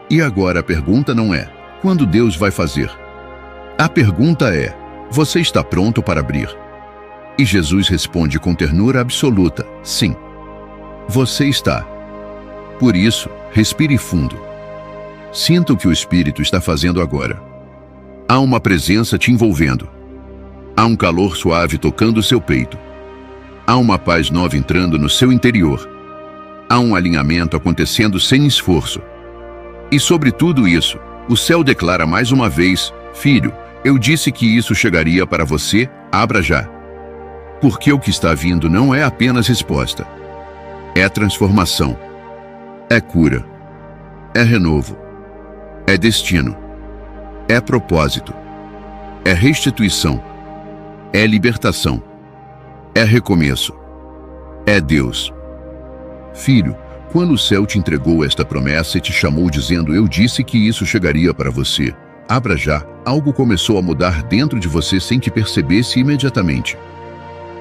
Speaker 1: E agora a pergunta não é: quando Deus vai fazer? A pergunta é: você está pronto para abrir? E Jesus responde com ternura absoluta: sim. Você está. Por isso, respire fundo. Sinta o que o Espírito está fazendo agora. Há uma presença te envolvendo. Há um calor suave tocando seu peito. Há uma paz nova entrando no seu interior. Há um alinhamento acontecendo sem esforço. E sobre tudo isso, o céu declara mais uma vez: filho, eu disse que isso chegaria para você, abra já. Porque o que está vindo não é apenas resposta. É transformação. É cura. É renovo. É destino. É propósito. É restituição. É libertação. É recomeço. É Deus. Filho, quando o céu te entregou esta promessa e te chamou dizendo: eu disse que isso chegaria para você, abra já, algo começou a mudar dentro de você sem que percebesse imediatamente.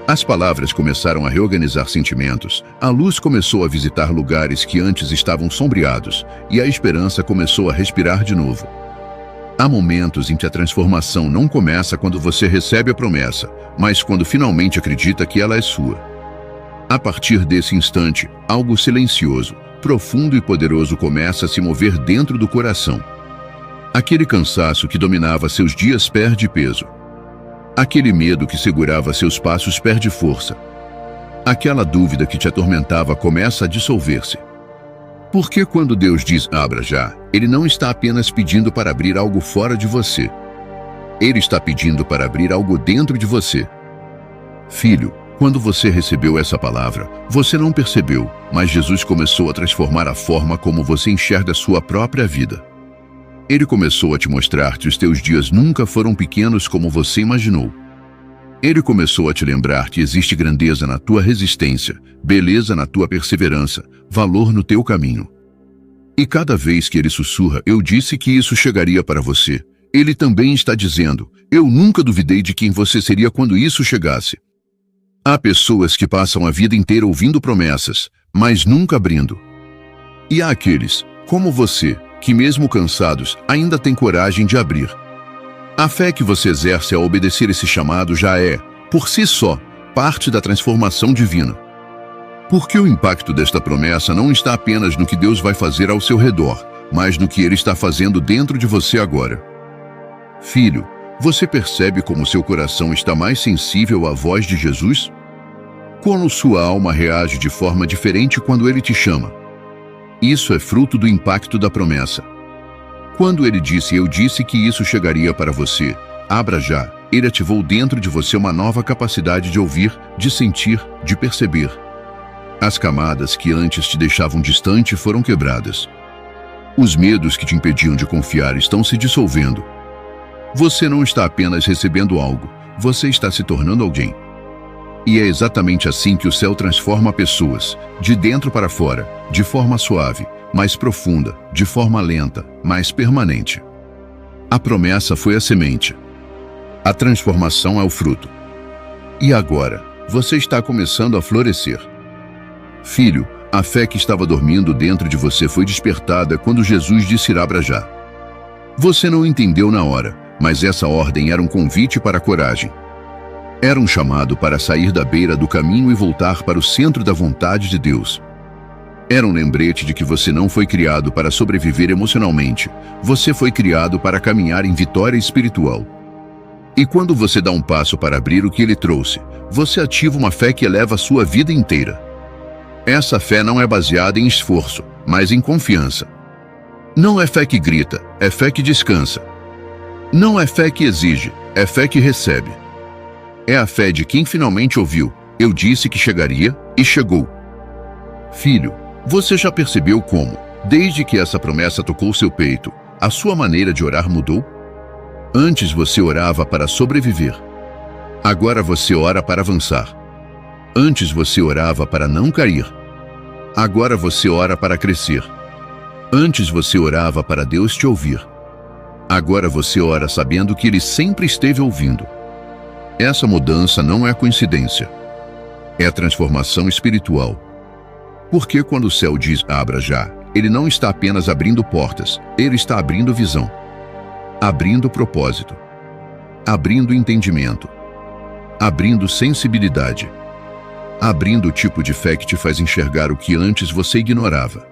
Speaker 1: As palavras começaram a reorganizar sentimentos, a luz começou a visitar lugares que antes estavam sombreados e a esperança começou a respirar de novo. Há momentos em que a transformação não começa quando você recebe a promessa, mas quando finalmente acredita que ela é sua. A partir desse instante, algo silencioso, profundo e poderoso começa a se mover dentro do coração. Aquele cansaço que dominava seus dias perde peso. Aquele medo que segurava seus passos perde força. Aquela dúvida que te atormentava começa a dissolver-se. Porque quando Deus diz abra já, Ele não está apenas pedindo para abrir algo fora de você. Ele está pedindo para abrir algo dentro de você. Filho, quando você recebeu essa palavra, você não percebeu, mas Jesus começou a transformar a forma como você enxerga a sua própria vida. Ele começou a te mostrar que os teus dias nunca foram pequenos como você imaginou. Ele começou a te lembrar que existe grandeza na tua resistência, beleza na tua perseverança, valor no teu caminho. E cada vez que ele sussurra, eu disse que isso chegaria para você, ele também está dizendo, eu nunca duvidei de quem você seria quando isso chegasse. Há pessoas que passam a vida inteira ouvindo promessas, mas nunca abrindo. E há aqueles, como você, que mesmo cansados, ainda têm coragem de abrir. A fé que você exerce ao obedecer esse chamado já é, por si só, parte da transformação divina. Porque o impacto desta promessa não está apenas no que Deus vai fazer ao seu redor, mas no que Ele está fazendo dentro de você agora. Filho, você percebe como seu coração está mais sensível à voz de Jesus? Como sua alma reage de forma diferente quando Ele te chama? Isso é fruto do impacto da promessa. Quando Ele disse, eu disse que isso chegaria para você, abra já, Ele ativou dentro de você uma nova capacidade de ouvir, de sentir, de perceber. As camadas que antes te deixavam distante foram quebradas. Os medos que te impediam de confiar estão se dissolvendo. Você não está apenas recebendo algo, você está se tornando alguém. E é exatamente assim que o céu transforma pessoas, de dentro para fora, de forma suave, mais profunda, de forma lenta, mais permanente. A promessa foi a semente. A transformação é o fruto. E agora, você está começando a florescer. Filho, a fé que estava dormindo dentro de você foi despertada quando Jesus disse abra já. Você não entendeu na hora, mas essa ordem era um convite para a coragem. Era um chamado para sair da beira do caminho e voltar para o centro da vontade de Deus. Era um lembrete de que você não foi criado para sobreviver emocionalmente. Você foi criado para caminhar em vitória espiritual. E quando você dá um passo para abrir o que Ele trouxe, você ativa uma fé que eleva a sua vida inteira. Essa fé não é baseada em esforço, mas em confiança. Não é fé que grita, é fé que descansa. Não é fé que exige, é fé que recebe. É a fé de quem finalmente ouviu: eu disse que chegaria, e chegou. Filho, você já percebeu como, desde que essa promessa tocou seu peito, a sua maneira de orar mudou? Antes você orava para sobreviver. Agora você ora para avançar. Antes você orava para não cair. Agora você ora para crescer. Antes você orava para Deus te ouvir. Agora você ora sabendo que Ele sempre esteve ouvindo. Essa mudança não é coincidência. É transformação espiritual. Porque quando o céu diz abra já, Ele não está apenas abrindo portas, Ele está abrindo visão, abrindo propósito, abrindo entendimento, abrindo sensibilidade, abrindo o tipo de fé que te faz enxergar o que antes você ignorava.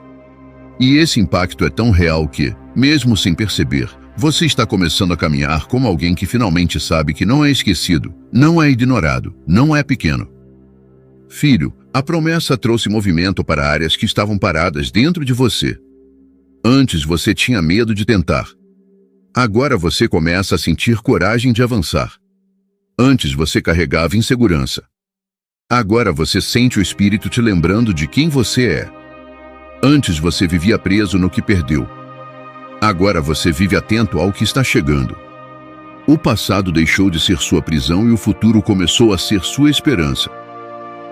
Speaker 1: E esse impacto é tão real que, mesmo sem perceber, você está começando a caminhar como alguém que finalmente sabe que não é esquecido, não é ignorado, não é pequeno. Filho, a promessa trouxe movimento para áreas que estavam paradas dentro de você. Antes você tinha medo de tentar. Agora você começa a sentir coragem de avançar. Antes você carregava insegurança. Agora você sente o Espírito te lembrando de quem você é. Antes você vivia preso no que perdeu. Agora você vive atento ao que está chegando. O passado deixou de ser sua prisão e o futuro começou a ser sua esperança.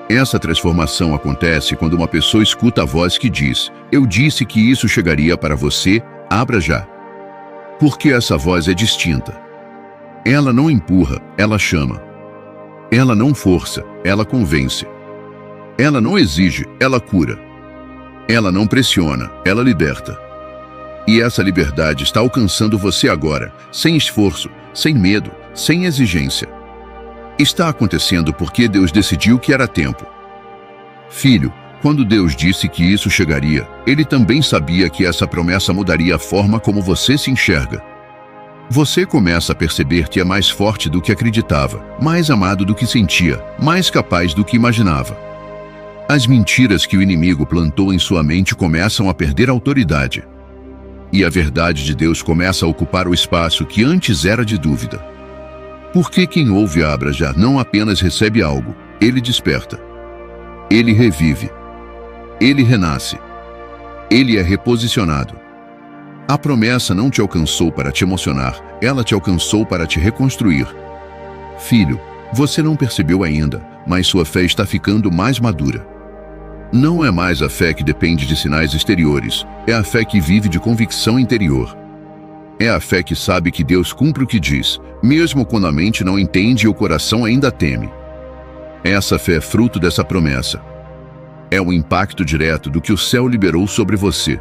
Speaker 1: Essa transformação acontece quando uma pessoa escuta a voz que diz: eu disse que isso chegaria para você, abra já. Porque essa voz é distinta. Ela não empurra, ela chama. Ela não força, ela convence. Ela não exige, ela cura. Ela não pressiona, ela liberta. E essa liberdade está alcançando você agora, sem esforço, sem medo, sem exigência. Está acontecendo porque Deus decidiu que era tempo. Filho, quando Deus disse que isso chegaria, Ele também sabia que essa promessa mudaria a forma como você se enxerga. Você começa a perceber que é mais forte do que acreditava, mais amado do que sentia, mais capaz do que imaginava. As mentiras que o inimigo plantou em sua mente começam a perder autoridade. E a verdade de Deus começa a ocupar o espaço que antes era de dúvida. Porque quem ouve abra já não apenas recebe algo, ele desperta. Ele revive. Ele renasce. Ele é reposicionado. A promessa não te alcançou para te emocionar, ela te alcançou para te reconstruir. Filho, você não percebeu ainda, mas sua fé está ficando mais madura. Não é mais a fé que depende de sinais exteriores, é a fé que vive de convicção interior. É a fé que sabe que Deus cumpre o que diz, mesmo quando a mente não entende e o coração ainda teme. Essa fé é fruto dessa promessa. É o impacto direto do que o céu liberou sobre você.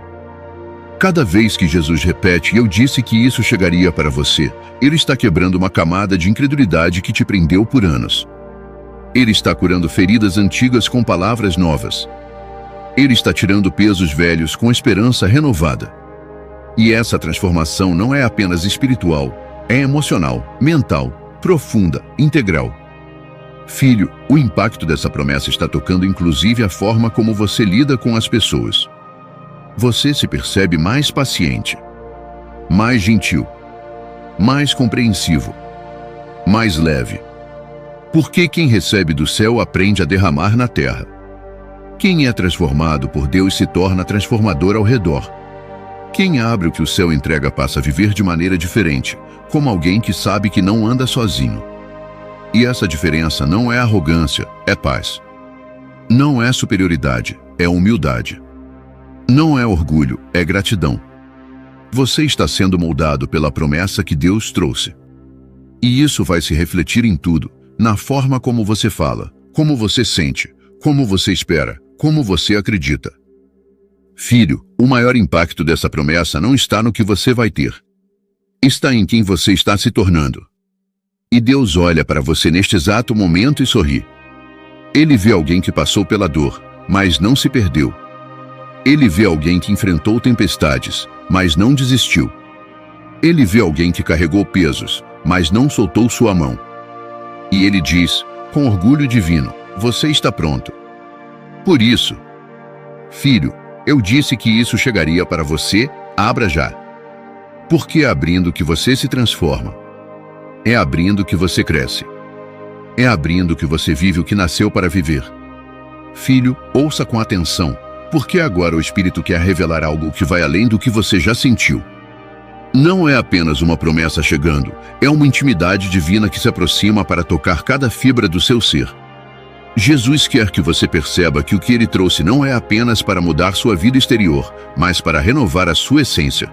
Speaker 1: Cada vez que Jesus repete, eu disse que isso chegaria para você, Ele está quebrando uma camada de incredulidade que te prendeu por anos. Ele está curando feridas antigas com palavras novas. Ele está tirando pesos velhos com esperança renovada. E essa transformação não é apenas espiritual, é emocional, mental, profunda, integral. Filho, o impacto dessa promessa está tocando inclusive a forma como você lida com as pessoas. Você se percebe mais paciente, mais gentil, mais compreensivo, mais leve. Porque quem recebe do céu aprende a derramar na terra. Quem é transformado por Deus se torna transformador ao redor. Quem abre o que o céu entrega passa a viver de maneira diferente, como alguém que sabe que não anda sozinho. E essa diferença não é arrogância, é paz. Não é superioridade, é humildade. Não é orgulho, é gratidão. Você está sendo moldado pela promessa que Deus trouxe. E isso vai se refletir em tudo, na forma como você fala, como você sente, como você espera, como você acredita. Filho, o maior impacto dessa promessa não está no que você vai ter. Está em quem você está se tornando. E Deus olha para você neste exato momento e sorri. Ele vê alguém que passou pela dor, mas não se perdeu. Ele vê alguém que enfrentou tempestades, mas não desistiu. Ele vê alguém que carregou pesos, mas não soltou sua mão. E ele diz, com orgulho divino, você está pronto. Por isso, Filho, eu disse que isso chegaria para você, abra já. Porque é abrindo que você se transforma. É abrindo que você cresce. É abrindo que você vive o que nasceu para viver. Filho, ouça com atenção, porque agora o Espírito quer revelar algo que vai além do que você já sentiu. Não é apenas uma promessa chegando, é uma intimidade divina que se aproxima para tocar cada fibra do seu ser. Jesus quer que você perceba que o que ele trouxe não é apenas para mudar sua vida exterior, mas para renovar a sua essência.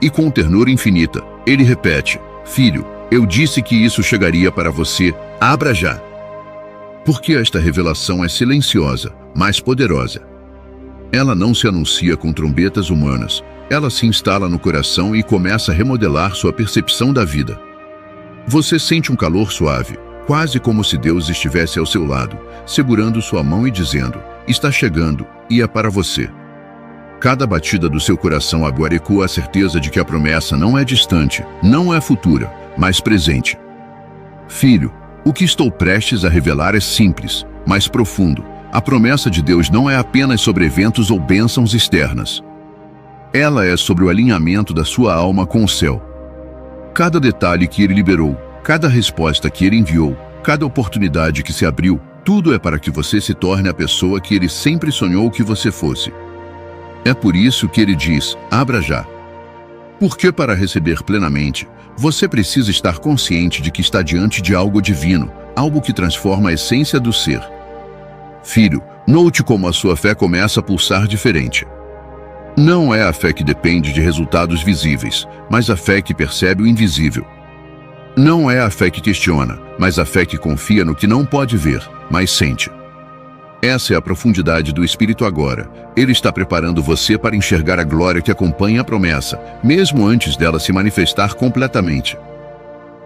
Speaker 1: E com ternura infinita, ele repete: Filho, eu disse que isso chegaria para você, abra já. Porque esta revelação é silenciosa, mas poderosa. Ela não se anuncia com trombetas humanas, ela se instala no coração e começa a remodelar sua percepção da vida. Você sente um calor suave, quase como se Deus estivesse ao seu lado, segurando sua mão e dizendo: está chegando, e é para você. Cada batida do seu coração agora ecoa a certeza de que a promessa não é distante, não é futura, mas presente. Filho, o que estou prestes a revelar é simples, mas profundo. A promessa de Deus não é apenas sobre eventos ou bênçãos externas. Ela é sobre o alinhamento da sua alma com o céu. Cada detalhe que ele liberou, cada resposta que ele enviou, cada oportunidade que se abriu, tudo é para que você se torne a pessoa que ele sempre sonhou que você fosse. É por isso que ele diz: abra já. Porque para receber plenamente, você precisa estar consciente de que está diante de algo divino, algo que transforma a essência do ser. Filho, note como a sua fé começa a pulsar diferente. Não é a fé que depende de resultados visíveis, mas a fé que percebe o invisível. Não é a fé que questiona, mas a fé que confia no que não pode ver, mas sente. Essa é a profundidade do Espírito agora. Ele está preparando você para enxergar a glória que acompanha a promessa, mesmo antes dela se manifestar completamente.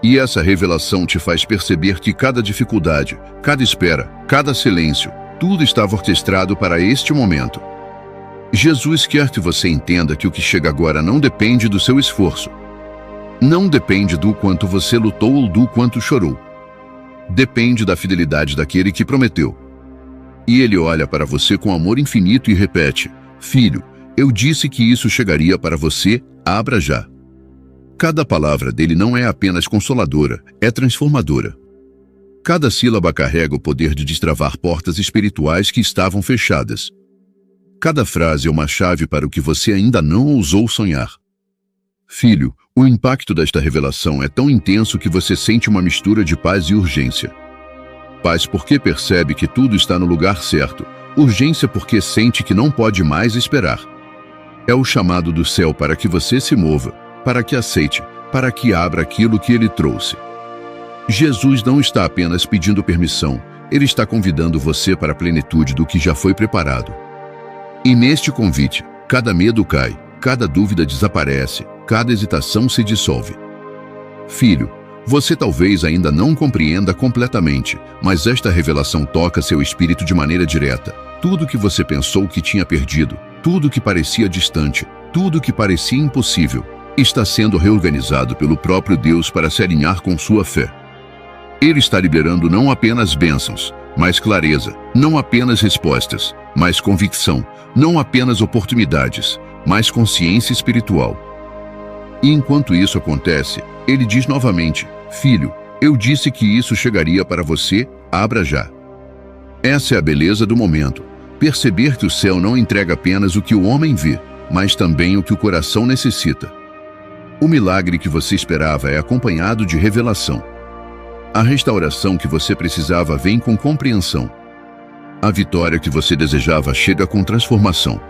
Speaker 1: E essa revelação te faz perceber que cada dificuldade, cada espera, cada silêncio, tudo estava orquestrado para este momento. Jesus quer que você entenda que o que chega agora não depende do seu esforço. Não depende do quanto você lutou ou do quanto chorou. Depende da fidelidade daquele que prometeu. E ele olha para você com amor infinito e repete: Filho, eu disse que isso chegaria para você, abra já. Cada palavra dele não é apenas consoladora, é transformadora. Cada sílaba carrega o poder de destravar portas espirituais que estavam fechadas. Cada frase é uma chave para o que você ainda não ousou sonhar. Filho, o impacto desta revelação é tão intenso que você sente uma mistura de paz e urgência. Paz porque percebe que tudo está no lugar certo. Urgência porque sente que não pode mais esperar. É o chamado do céu para que você se mova, para que aceite, para que abra aquilo que ele trouxe. Jesus não está apenas pedindo permissão, ele está convidando você para a plenitude do que já foi preparado. E neste convite, cada medo cai, cada dúvida desaparece, cada hesitação se dissolve. Filho, você talvez ainda não compreenda completamente, mas esta revelação toca seu espírito de maneira direta. Tudo que você pensou que tinha perdido, tudo que parecia distante, tudo que parecia impossível, está sendo reorganizado pelo próprio Deus para se alinhar com sua fé. Ele está liberando não apenas bênçãos, mas clareza, não apenas respostas, mas convicção, não apenas oportunidades, mas consciência espiritual. E enquanto isso acontece, ele diz novamente: Filho, eu disse que isso chegaria para você, abra já. Essa é a beleza do momento, perceber que o céu não entrega apenas o que o homem vê, mas também o que o coração necessita. O milagre que você esperava é acompanhado de revelação. A restauração que você precisava vem com compreensão. A vitória que você desejava chega com transformação.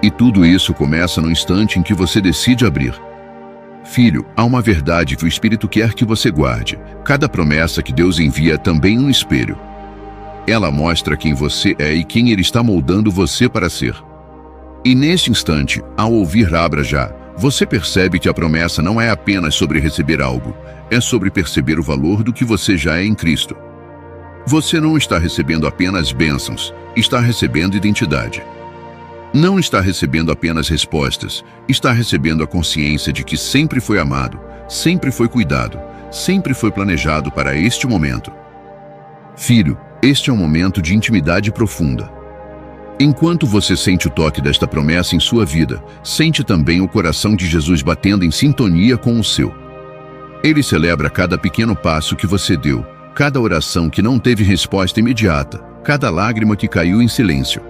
Speaker 1: E tudo isso começa no instante em que você decide abrir. Filho, há uma verdade que o Espírito quer que você guarde. Cada promessa que Deus envia é também um espelho. Ela mostra quem você é e quem Ele está moldando você para ser. E neste instante, ao ouvir abra já, você percebe que a promessa não é apenas sobre receber algo, é sobre perceber o valor do que você já é em Cristo. Você não está recebendo apenas bênçãos, está recebendo identidade. Não está recebendo apenas respostas, está recebendo a consciência de que sempre foi amado, sempre foi cuidado, sempre foi planejado para este momento. Filho, este é um momento de intimidade profunda. Enquanto você sente o toque desta promessa em sua vida, sente também o coração de Jesus batendo em sintonia com o seu. Ele celebra cada pequeno passo que você deu, cada oração que não teve resposta imediata, cada lágrima que caiu em silêncio.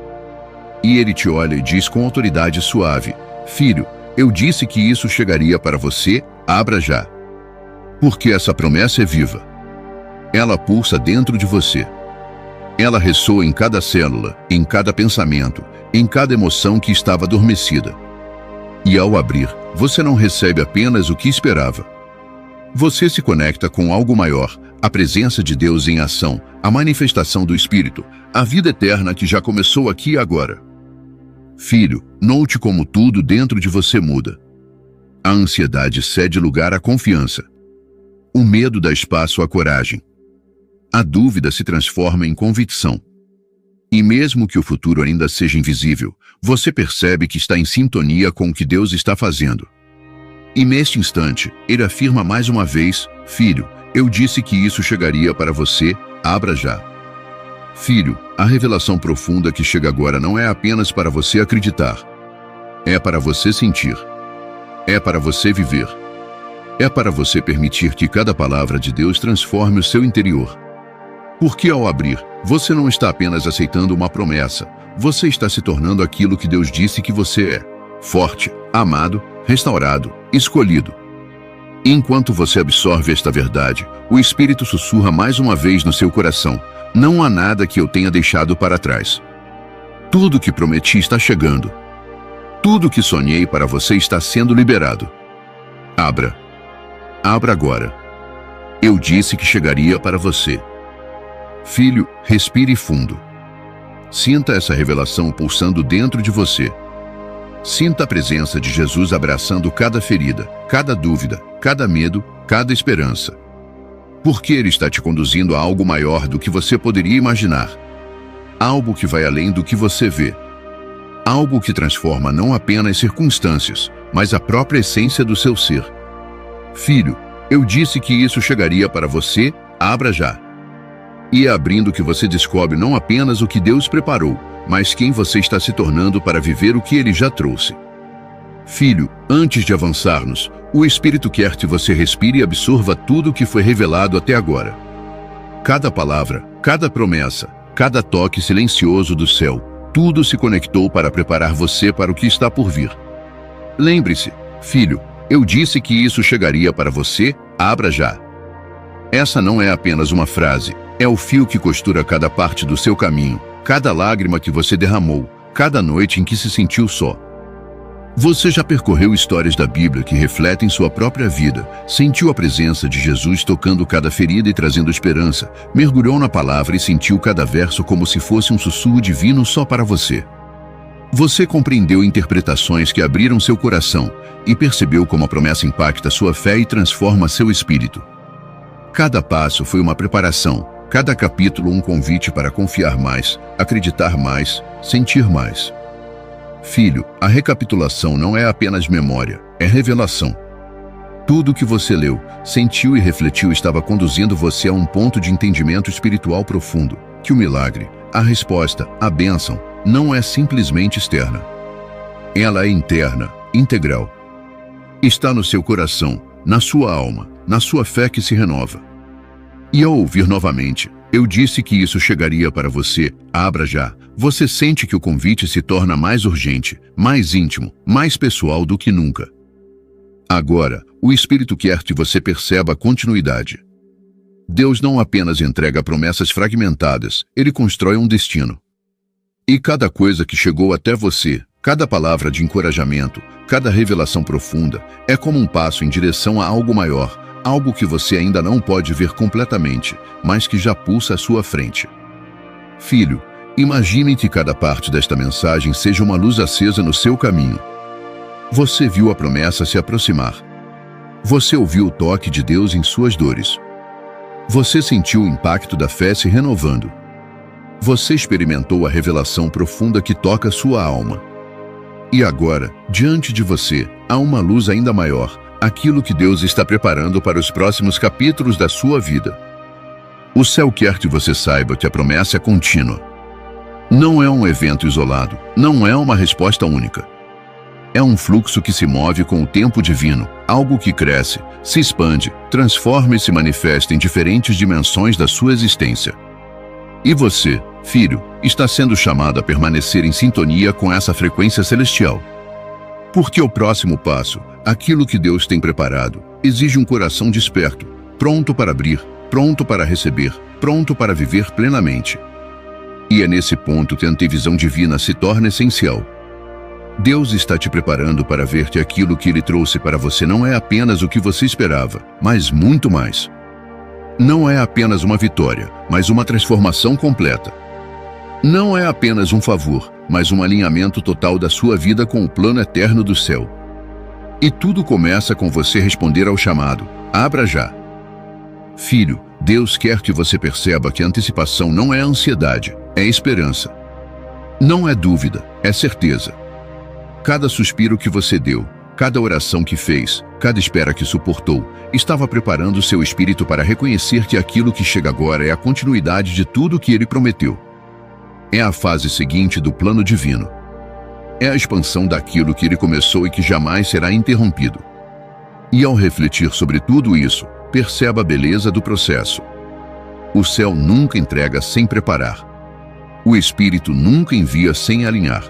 Speaker 1: E ele te olha e diz com autoridade suave: Filho, eu disse que isso chegaria para você, abra já. Porque essa promessa é viva. Ela pulsa dentro de você. Ela ressoa em cada célula, em cada pensamento, em cada emoção que estava adormecida. E ao abrir, você não recebe apenas o que esperava. Você se conecta com algo maior, a presença de Deus em ação, a manifestação do Espírito, a vida eterna que já começou aqui e agora. Filho, note como tudo dentro de você muda. A ansiedade cede lugar à confiança. O medo dá espaço à coragem. A dúvida se transforma em convicção. E mesmo que o futuro ainda seja invisível, você percebe que está em sintonia com o que Deus está fazendo. E neste instante, ele afirma mais uma vez: Filho, eu disse que isso chegaria para você, abra já. Filho, a revelação profunda que chega agora não é apenas para você acreditar. É para você sentir. É para você viver. É para você permitir que cada palavra de Deus transforme o seu interior. Porque ao abrir, você não está apenas aceitando uma promessa, você está se tornando aquilo que Deus disse que você é: forte, amado, restaurado, escolhido. Enquanto você absorve esta verdade, o Espírito sussurra mais uma vez no seu coração: não há nada que eu tenha deixado para trás. Tudo que prometi está chegando. Tudo que sonhei para você está sendo liberado. Abra. Abra agora. Eu disse que chegaria para você. Filho, respire fundo. Sinta essa revelação pulsando dentro de você. Sinta a presença de Jesus abraçando cada ferida, cada dúvida, cada medo, cada esperança. Porque Ele está te conduzindo a algo maior do que você poderia imaginar. Algo que vai além do que você vê. Algo que transforma não apenas circunstâncias, mas a própria essência do seu ser. Filho, eu disse que isso chegaria para você, abra já. E é abrindo que você descobre não apenas o que Deus preparou, mas quem você está se tornando para viver o que Ele já trouxe. Filho, antes de avançarmos, o Espírito quer que você respire e absorva tudo o que foi revelado até agora. Cada palavra, cada promessa, cada toque silencioso do céu, tudo se conectou para preparar você para o que está por vir. Lembre-se, filho, eu disse que isso chegaria para você, abra já. Essa não é apenas uma frase, é o fio que costura cada parte do seu caminho, cada lágrima que você derramou, cada noite em que se sentiu só. Você já percorreu histórias da Bíblia que refletem sua própria vida, sentiu a presença de Jesus tocando cada ferida e trazendo esperança, mergulhou na palavra e sentiu cada verso como se fosse um sussurro divino só para você. Você compreendeu interpretações que abriram seu coração e percebeu como a promessa impacta sua fé e transforma seu espírito. Cada passo foi uma preparação, cada capítulo um convite para confiar mais, acreditar mais, sentir mais. Filho, a recapitulação não é apenas memória, é revelação. Tudo o que você leu, sentiu e refletiu estava conduzindo você a um ponto de entendimento espiritual profundo, que o milagre, a resposta, a bênção, não é simplesmente externa. Ela é interna, integral. Está no seu coração, na sua alma, na sua fé que se renova. E ao ouvir novamente, eu disse que isso chegaria para você, abra já. Você sente que o convite se torna mais urgente, mais íntimo, mais pessoal do que nunca. Agora, o Espírito quer que você perceba a continuidade. Deus não apenas entrega promessas fragmentadas, Ele constrói um destino. E cada coisa que chegou até você, cada palavra de encorajamento, cada revelação profunda, é como um passo em direção a algo maior, algo que você ainda não pode ver completamente, mas que já pulsa à sua frente. Filho, imagine que cada parte desta mensagem seja uma luz acesa no seu caminho. Você viu a promessa se aproximar. Você ouviu o toque de Deus em suas dores. Você sentiu o impacto da fé se renovando. Você experimentou a revelação profunda que toca sua alma. E agora, diante de você, há uma luz ainda maior, aquilo que Deus está preparando para os próximos capítulos da sua vida. O céu quer que você saiba que a promessa é contínua. Não é um evento isolado, não é uma resposta única. É um fluxo que se move com o tempo divino, algo que cresce, se expande, transforma e se manifesta em diferentes dimensões da sua existência. E você, filho, está sendo chamado a permanecer em sintonia com essa frequência celestial. Porque o próximo passo, aquilo que Deus tem preparado, exige um coração desperto, pronto para abrir, pronto para receber, pronto para viver plenamente. E é nesse ponto que a antevisão divina se torna essencial. Deus está te preparando para ver que aquilo que Ele trouxe para você não é apenas o que você esperava, mas muito mais. Não é apenas uma vitória, mas uma transformação completa. Não é apenas um favor, mas um alinhamento total da sua vida com o plano eterno do céu. E tudo começa com você responder ao chamado: abra já. Filho, Deus quer que você perceba que a antecipação não é ansiedade, é esperança. Não é dúvida, é certeza. Cada suspiro que você deu, cada oração que fez, cada espera que suportou, estava preparando seu espírito para reconhecer que aquilo que chega agora é a continuidade de tudo que Ele prometeu. É a fase seguinte do plano divino. É a expansão daquilo que Ele começou e que jamais será interrompido. E ao refletir sobre tudo isso, perceba a beleza do processo. O céu nunca entrega sem preparar. O Espírito nunca envia sem alinhar.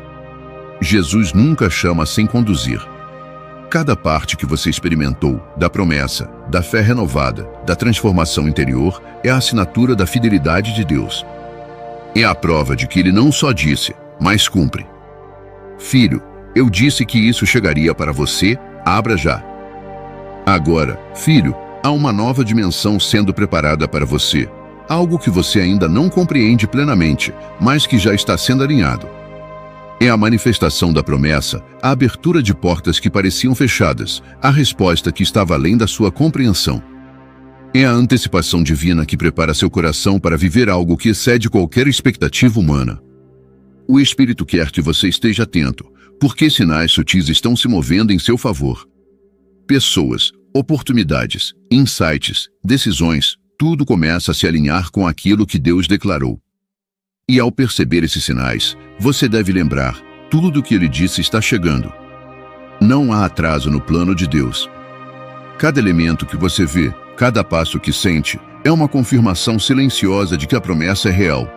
Speaker 1: Jesus nunca chama sem conduzir. Cada parte que você experimentou, da promessa, da fé renovada, da transformação interior, é a assinatura da fidelidade de Deus. É a prova de que Ele não só disse, mas cumpre. Filho, eu disse que isso chegaria para você, abra já. Agora, filho, há uma nova dimensão sendo preparada para você. Algo que você ainda não compreende plenamente, mas que já está sendo alinhado. É a manifestação da promessa, a abertura de portas que pareciam fechadas, a resposta que estava além da sua compreensão. É a antecipação divina que prepara seu coração para viver algo que excede qualquer expectativa humana. O Espírito quer que você esteja atento, porque sinais sutis estão se movendo em seu favor. Pessoas, oportunidades, insights, decisões, tudo começa a se alinhar com aquilo que Deus declarou. E ao perceber esses sinais, você deve lembrar, tudo o que Ele disse está chegando. Não há atraso no plano de Deus. Cada elemento que você vê, cada passo que sente, é uma confirmação silenciosa de que a promessa é real.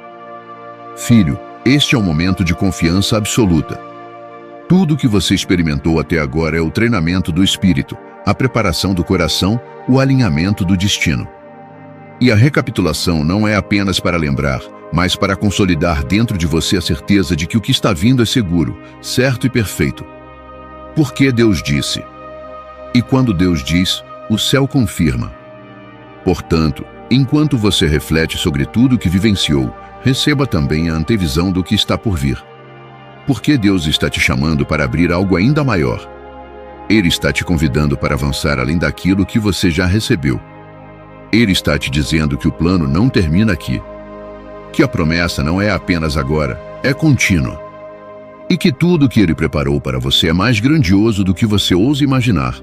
Speaker 1: Filho, este é um momento de confiança absoluta. Tudo o que você experimentou até agora é o treinamento do Espírito, a preparação do coração, o alinhamento do destino. E a recapitulação não é apenas para lembrar, mas para consolidar dentro de você a certeza de que o que está vindo é seguro, certo e perfeito. Porque Deus disse. E quando Deus diz, o céu confirma. Portanto, enquanto você reflete sobre tudo o que vivenciou, receba também a antevisão do que está por vir. Porque Deus está te chamando para abrir algo ainda maior. Ele está te convidando para avançar além daquilo que você já recebeu. Ele está te dizendo que o plano não termina aqui. Que a promessa não é apenas agora, é contínua. E que tudo que Ele preparou para você é mais grandioso do que você ousa imaginar.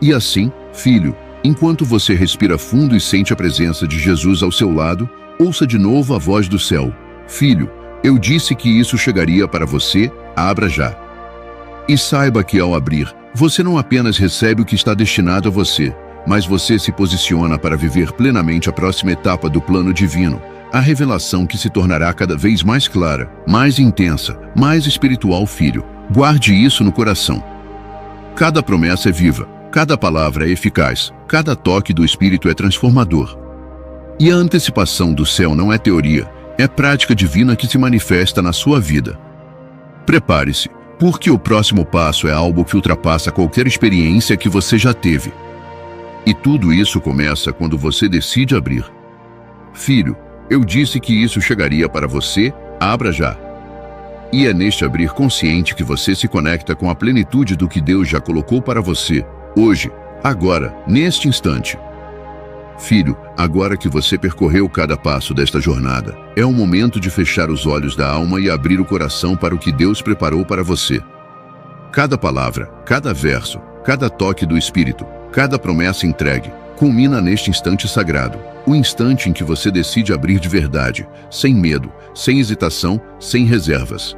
Speaker 1: E assim, filho, enquanto você respira fundo e sente a presença de Jesus ao seu lado, ouça de novo a voz do céu. Filho, eu disse que isso chegaria para você, abra já. E saiba que ao abrir, você não apenas recebe o que está destinado a você, mas você se posiciona para viver plenamente a próxima etapa do plano divino, a revelação que se tornará cada vez mais clara, mais intensa, mais espiritual, filho. Guarde isso no coração. Cada promessa é viva, cada palavra é eficaz, cada toque do Espírito é transformador. E a antecipação do céu não é teoria, é prática divina que se manifesta na sua vida. Prepare-se, porque o próximo passo é algo que ultrapassa qualquer experiência que você já teve. E tudo isso começa quando você decide abrir. Filho, eu disse que isso chegaria para você, abra já. E é neste abrir consciente que você se conecta com a plenitude do que Deus já colocou para você, hoje, agora, neste instante. Filho, agora que você percorreu cada passo desta jornada, é o momento de fechar os olhos da alma e abrir o coração para o que Deus preparou para você. Cada palavra, cada verso, cada toque do Espírito, cada promessa entregue, culmina neste instante sagrado, o instante em que você decide abrir de verdade, sem medo, sem hesitação, sem reservas.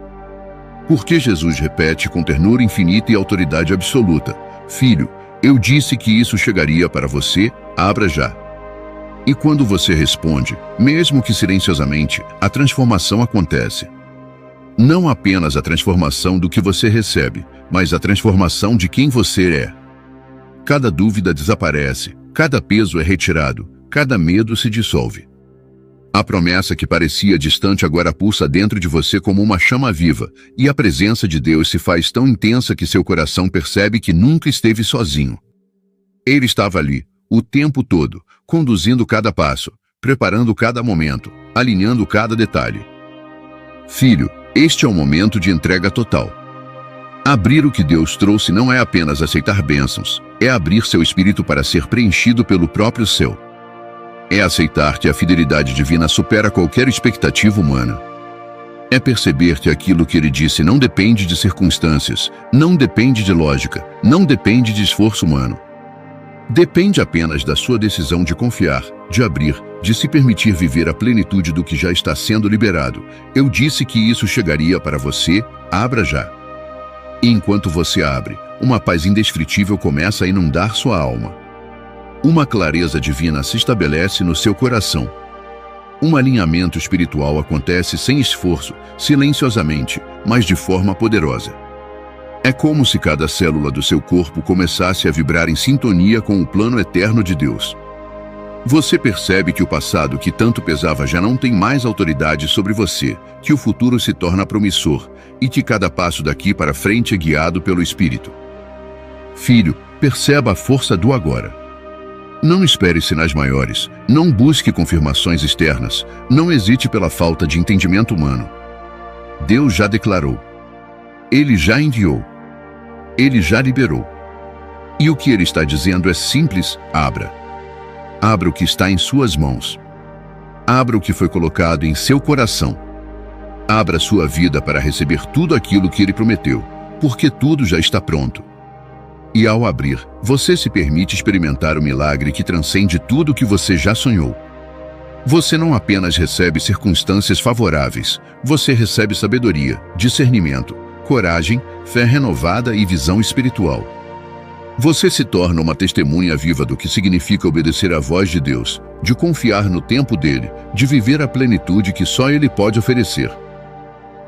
Speaker 1: Porque Jesus repete com ternura infinita e autoridade absoluta: Filho, eu disse que isso chegaria para você, abra já. E quando você responde, mesmo que silenciosamente, a transformação acontece. Não apenas a transformação do que você recebe, mas a transformação de quem você é. Cada dúvida desaparece, cada peso é retirado, cada medo se dissolve. A promessa que parecia distante agora pulsa dentro de você como uma chama viva, e a presença de Deus se faz tão intensa que seu coração percebe que nunca esteve sozinho. Ele estava ali, o tempo todo, conduzindo cada passo, preparando cada momento, alinhando cada detalhe. Filho, este é o momento de entrega total. Abrir o que Deus trouxe não é apenas aceitar bênçãos, é abrir seu espírito para ser preenchido pelo próprio céu. É aceitar que a fidelidade divina supera qualquer expectativa humana. É perceber que aquilo que ele disse não depende de circunstâncias, não depende de lógica, não depende de esforço humano. Depende apenas da sua decisão de confiar, de abrir, de se permitir viver a plenitude do que já está sendo liberado. Eu disse que isso chegaria para você, abra já. E enquanto você abre, uma paz indescritível começa a inundar sua alma. Uma clareza divina se estabelece no seu coração. Um alinhamento espiritual acontece sem esforço, silenciosamente, mas de forma poderosa. É como se cada célula do seu corpo começasse a vibrar em sintonia com o plano eterno de Deus. Você percebe que o passado que tanto pesava já não tem mais autoridade sobre você, que o futuro se torna promissor e que cada passo daqui para frente é guiado pelo Espírito. Filho, perceba a força do agora. Não espere sinais maiores, não busque confirmações externas, não hesite pela falta de entendimento humano. Deus já declarou. Ele já enviou. Ele já liberou. E o que ele está dizendo é simples: abra. Abra o que está em suas mãos. Abra o que foi colocado em seu coração. Abra sua vida para receber tudo aquilo que ele prometeu, porque tudo já está pronto. E ao abrir, você se permite experimentar o milagre que transcende tudo o que você já sonhou. Você não apenas recebe circunstâncias favoráveis, você recebe sabedoria, discernimento, coragem, fé renovada e visão espiritual. Você se torna uma testemunha viva do que significa obedecer à voz de Deus, de confiar no tempo dele, de viver a plenitude que só ele pode oferecer.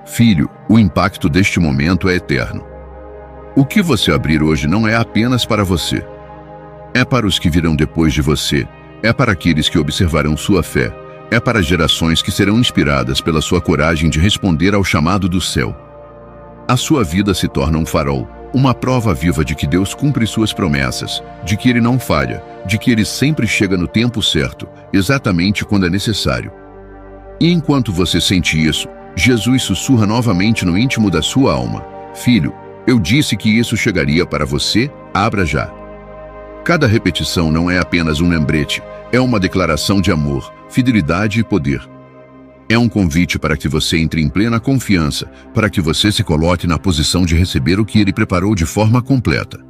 Speaker 1: Filho, o impacto deste momento é eterno. O que você abrir hoje não é apenas para você. É para os que virão depois de você. É para aqueles que observarão sua fé. É para gerações que serão inspiradas pela sua coragem de responder ao chamado do céu. A sua vida se torna um farol, uma prova viva de que Deus cumpre suas promessas, de que ele não falha, de que ele sempre chega no tempo certo, exatamente quando é necessário. E enquanto você sente isso, Jesus sussurra novamente no íntimo da sua alma: Filho, eu disse que isso chegaria para você, abra já. Cada repetição não é apenas um lembrete, é uma declaração de amor, fidelidade e poder. É um convite para que você entre em plena confiança, para que você se coloque na posição de receber o que ele preparou de forma completa.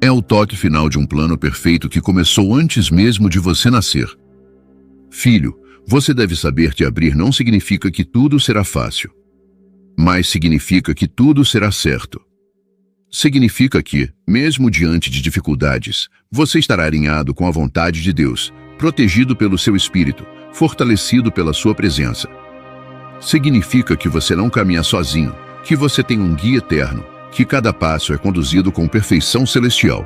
Speaker 1: É o toque final de um plano perfeito que começou antes mesmo de você nascer. Filho, você deve saber que abrir não significa que tudo será fácil, mas significa que tudo será certo. Significa que, mesmo diante de dificuldades, você estará alinhado com a vontade de Deus, protegido pelo seu Espírito, fortalecido pela sua presença. Significa que você não caminha sozinho, que você tem um guia eterno, que cada passo é conduzido com perfeição celestial.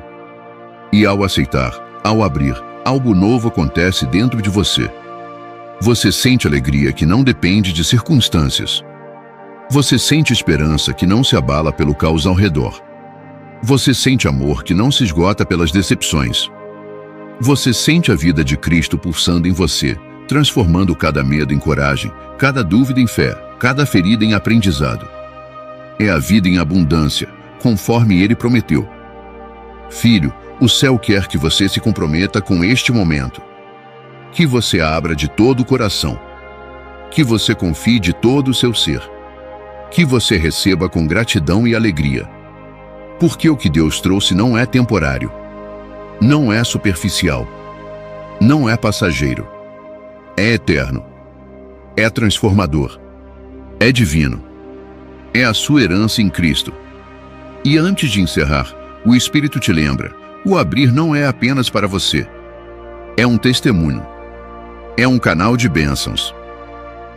Speaker 1: E ao aceitar, ao abrir, algo novo acontece dentro de você. Você sente alegria que não depende de circunstâncias. Você sente esperança que não se abala pelo caos ao redor. Você sente amor que não se esgota pelas decepções. Você sente a vida de Cristo pulsando em você, transformando cada medo em coragem, cada dúvida em fé, cada ferida em aprendizado. É a vida em abundância, conforme ele prometeu. Filho, o céu quer que você se comprometa com este momento. Que você abra de todo o coração. Que você confie de todo o seu ser. Que você receba com gratidão e alegria. Porque o que Deus trouxe não é temporário. Não é superficial. Não é passageiro. É eterno. É transformador. É divino. É a sua herança em Cristo. E antes de encerrar, o Espírito te lembra, o abrir não é apenas para você. É um testemunho. É um canal de bênçãos.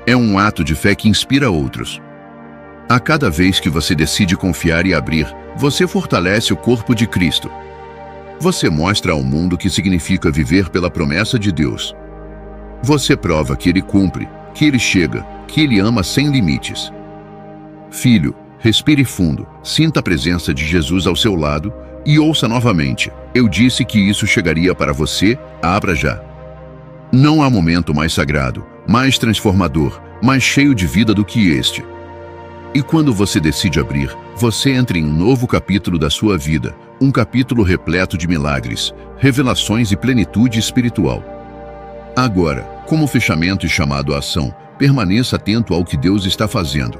Speaker 1: É um ato de fé que inspira outros. A cada vez que você decide confiar e abrir, você fortalece o corpo de Cristo. Você mostra ao mundo o que significa viver pela promessa de Deus. Você prova que Ele cumpre, que Ele chega, que Ele ama sem limites. Filho, respire fundo, sinta a presença de Jesus ao seu lado e ouça novamente. Eu disse que isso chegaria para você, abra já. Não há momento mais sagrado, mais transformador, mais cheio de vida do que este. E quando você decide abrir, você entra em um novo capítulo da sua vida, um capítulo repleto de milagres, revelações e plenitude espiritual. Agora, como fechamento e chamado à ação, permaneça atento ao que Deus está fazendo.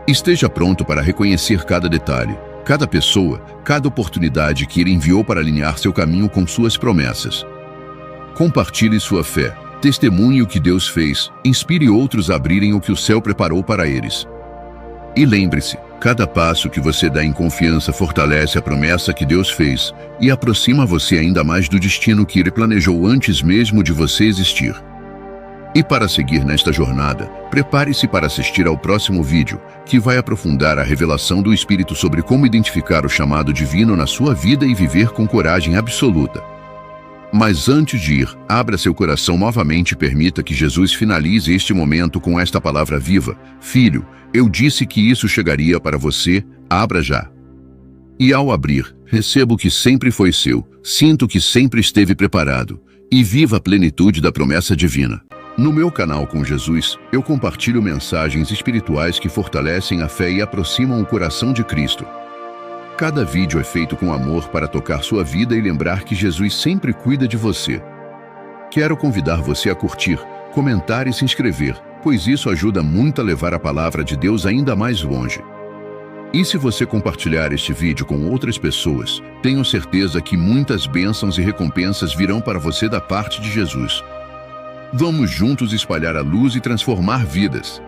Speaker 1: Esteja pronto para reconhecer cada detalhe, cada pessoa, cada oportunidade que Ele enviou para alinhar seu caminho com suas promessas. Compartilhe sua fé, testemunhe o que Deus fez, inspire outros a abrirem o que o céu preparou para eles. E lembre-se, cada passo que você dá em confiança fortalece a promessa que Deus fez e aproxima você ainda mais do destino que Ele planejou antes mesmo de você existir. E para seguir nesta jornada, prepare-se para assistir ao próximo vídeo, que vai aprofundar a revelação do Espírito sobre como identificar o chamado divino na sua vida e viver com coragem absoluta. Mas antes de ir, abra seu coração novamente e permita que Jesus finalize este momento com esta palavra viva. Filho, eu disse que isso chegaria para você, abra já. E ao abrir, receba o que sempre foi seu, sinta o que sempre esteve preparado, e viva a plenitude da promessa divina. No meu canal Com Jesus, eu compartilho mensagens espirituais que fortalecem a fé e aproximam o coração de Cristo. Cada vídeo é feito com amor para tocar sua vida e lembrar que Jesus sempre cuida de você. Quero convidar você a curtir, comentar e se inscrever, pois isso ajuda muito a levar a palavra de Deus ainda mais longe. E se você compartilhar este vídeo com outras pessoas, tenho certeza que muitas bênçãos e recompensas virão para você da parte de Jesus. Vamos juntos espalhar a luz e transformar vidas.